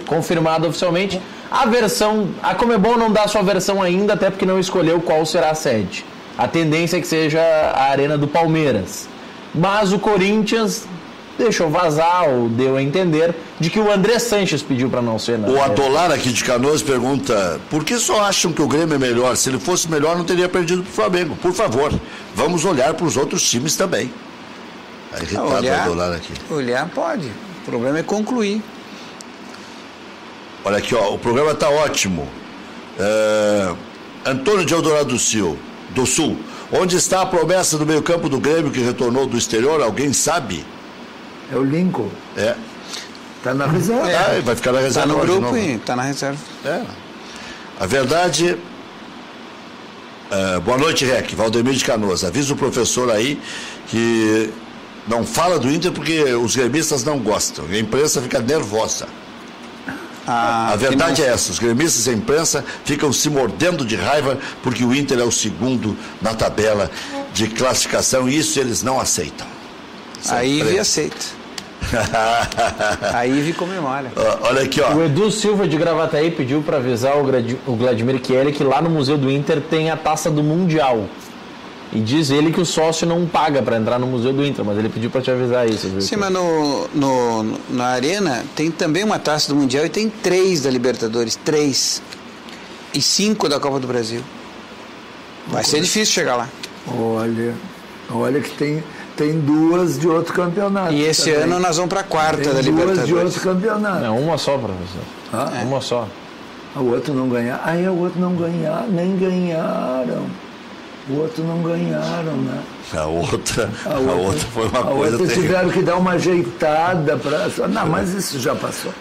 confirmado oficialmente. A Conmebol não dá sua versão ainda, até porque não escolheu qual será a sede. A tendência é que seja a Arena do Palmeiras. Mas o Corinthians deixou vazar, ou deu a entender, de que o André Sanches pediu para não ser. O Adolar aqui de Canoas pergunta: por que só acham que o Grêmio é melhor? Se ele fosse melhor, não teria perdido para o Flamengo. Por favor, vamos olhar para os outros times também. Está irritado o Adolar aqui. Olhar pode, o problema é concluir. Olha aqui, ó, o programa está ótimo. Antônio de Eldorado do Sul. Onde está a promessa do meio-campo do Grêmio que retornou do exterior? Alguém sabe? É o Lincoln. Está na reserva. Vai ficar na reserva. Está no grupo e está na reserva. A verdade... boa noite, Rec. Valdemir de Canoas. Avisa o professor aí que não fala do Inter porque os gremistas não gostam. E a imprensa fica nervosa. A verdade é essa, os gremistas e a imprensa ficam se mordendo de raiva porque o Inter é o segundo na tabela de classificação e isso eles não aceitam. A IVE aceita. A IVE comemora. Olha aqui, ó. O Edu Silva de Gravataí pediu para avisar o Vladimir Chieli que lá no Museu do Inter tem a taça do Mundial. E diz ele que o sócio não paga para entrar no Museu do Inter, mas ele pediu para te avisar isso. Viu? Sim, mas na Arena tem também uma taça do Mundial e tem 3 da Libertadores, 3. E 5 da Copa do Brasil. Vai ser difícil chegar lá. Olha que tem 2 de outro campeonato. E esse ano nós vamos para a 4ª da Libertadores. 2 de outro campeonato. Não, uma só, professor. Uma só. O outro não ganhar. O outro não ganhar, nem ganharam. O outro não ganharam, né? A outra foi uma coisa terrível. Tiveram que dar uma ajeitada para... Não, mas isso já passou.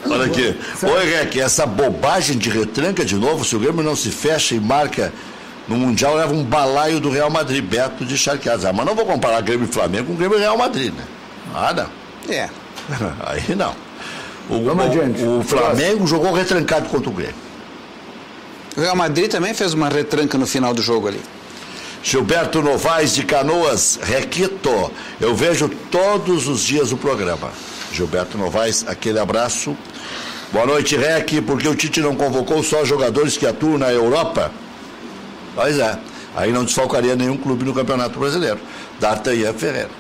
Olha aqui. Oi, Rec, essa bobagem de retranca de novo, se o Grêmio não se fecha e marca no Mundial, leva um balaio do Real Madrid, Beto de Charqueadas. Mas não vou comparar Grêmio e Flamengo com Grêmio e Real Madrid, né? Não. Aí não. O Flamengo jogou retrancado contra o Grêmio. O Real Madrid também fez uma retranca no final do jogo ali. Gilberto Novaes de Canoas, Requito, eu vejo todos os dias o programa. Gilberto Novaes, aquele abraço. Boa noite, Rec, porque o Tite não convocou só jogadores que atuam na Europa? Pois é, aí não desfalcaria nenhum clube no Campeonato Brasileiro. D'Artagnan Ferreira.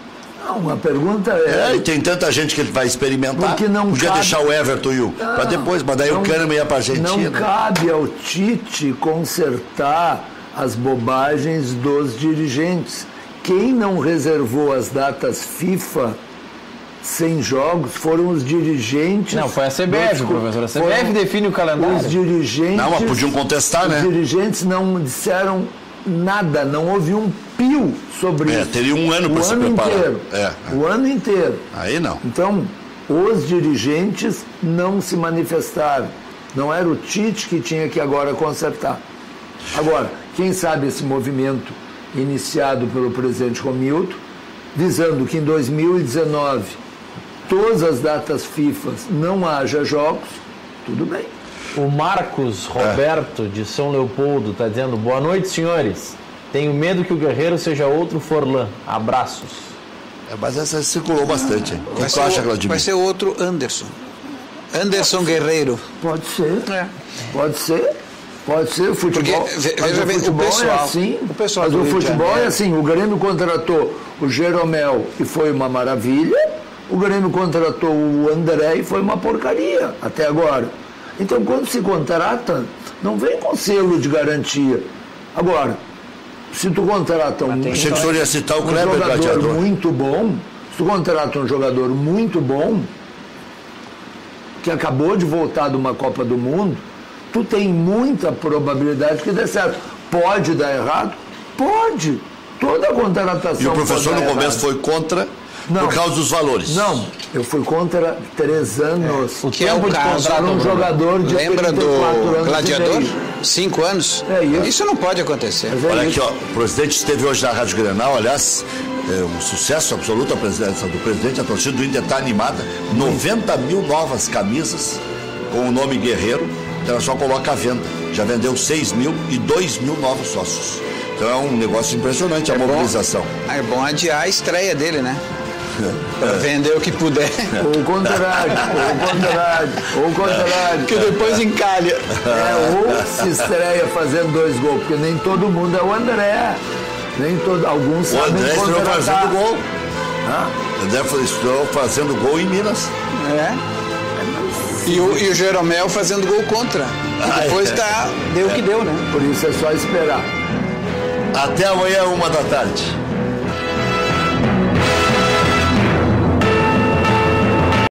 Uma pergunta e tem tanta gente que ele vai experimentar. Porque não podia cabe... deixar o Everton para depois, mas daí o Kahneman ia para a Argentina. Não cabe ao Tite consertar as bobagens dos dirigentes. Quem não reservou as datas FIFA sem jogos foram os dirigentes. Não, foi a CBF, professor. A CBF define o calendário. Os dirigentes. Não, mas podiam contestar, né? Os dirigentes não disseram nada, não houve um pio sobre isso. Teria um ano para se preparar. Inteiro. O ano inteiro. Aí não. Então, os dirigentes não se manifestaram. Não era o Tite que tinha que agora consertar. Agora, quem sabe esse movimento iniciado pelo presidente Romildo, visando que em 2019 todas as datas FIFA não haja jogos, tudo bem. O Marcos Roberto de São Leopoldo está dizendo: boa noite, senhores. Tenho medo que o Guerreiro seja outro Forlan. Abraços. Mas essa circulou bastante, hein? Vai ser outro Anderson. Anderson Guerreiro. Pode ser. Pode ser. Pode ser. O futebol, veja bem, o pessoal é assim. Mas o futebol é assim. O Grêmio contratou o Jeromel e foi uma maravilha. O Grêmio contratou o André e foi uma porcaria até agora. Então, quando se contrata, não vem com selo de garantia. Agora, se tu contrata um jogador muito bom, se tu contrata um jogador muito bom, que acabou de voltar de uma Copa do Mundo, tu tem muita probabilidade que dê certo. Pode dar errado? Pode. Toda a contratação. E o professor no começo foi contra... Não, por causa dos valores. Não, eu fui contra 3 anos. O tempo de contratar um jogador de 34 anos. Gladiador? 5 anos? Isso não pode acontecer. Olha aqui, ó, o presidente esteve hoje na Rádio Grenal, aliás, um sucesso absoluto a presença do presidente, a torcida do Inter está animada. 90 mil novas camisas com o nome Guerreiro, então ela só coloca à venda. Já vendeu 6 mil e 2 mil novos sócios. Então é um negócio impressionante a mobilização. É bom adiar a estreia dele, né? Vender o que puder. Ou o contrário. Que depois encalha. Ou se estreia fazendo 2 gols, porque nem todo mundo é o André. Alguns sabem. O André estreou fazendo gol. Ah? O André estreou fazendo gol em Minas. E o Jeromel fazendo gol contra. E depois deu o que deu, né? Por isso é só esperar. Até amanhã, 1 da tarde.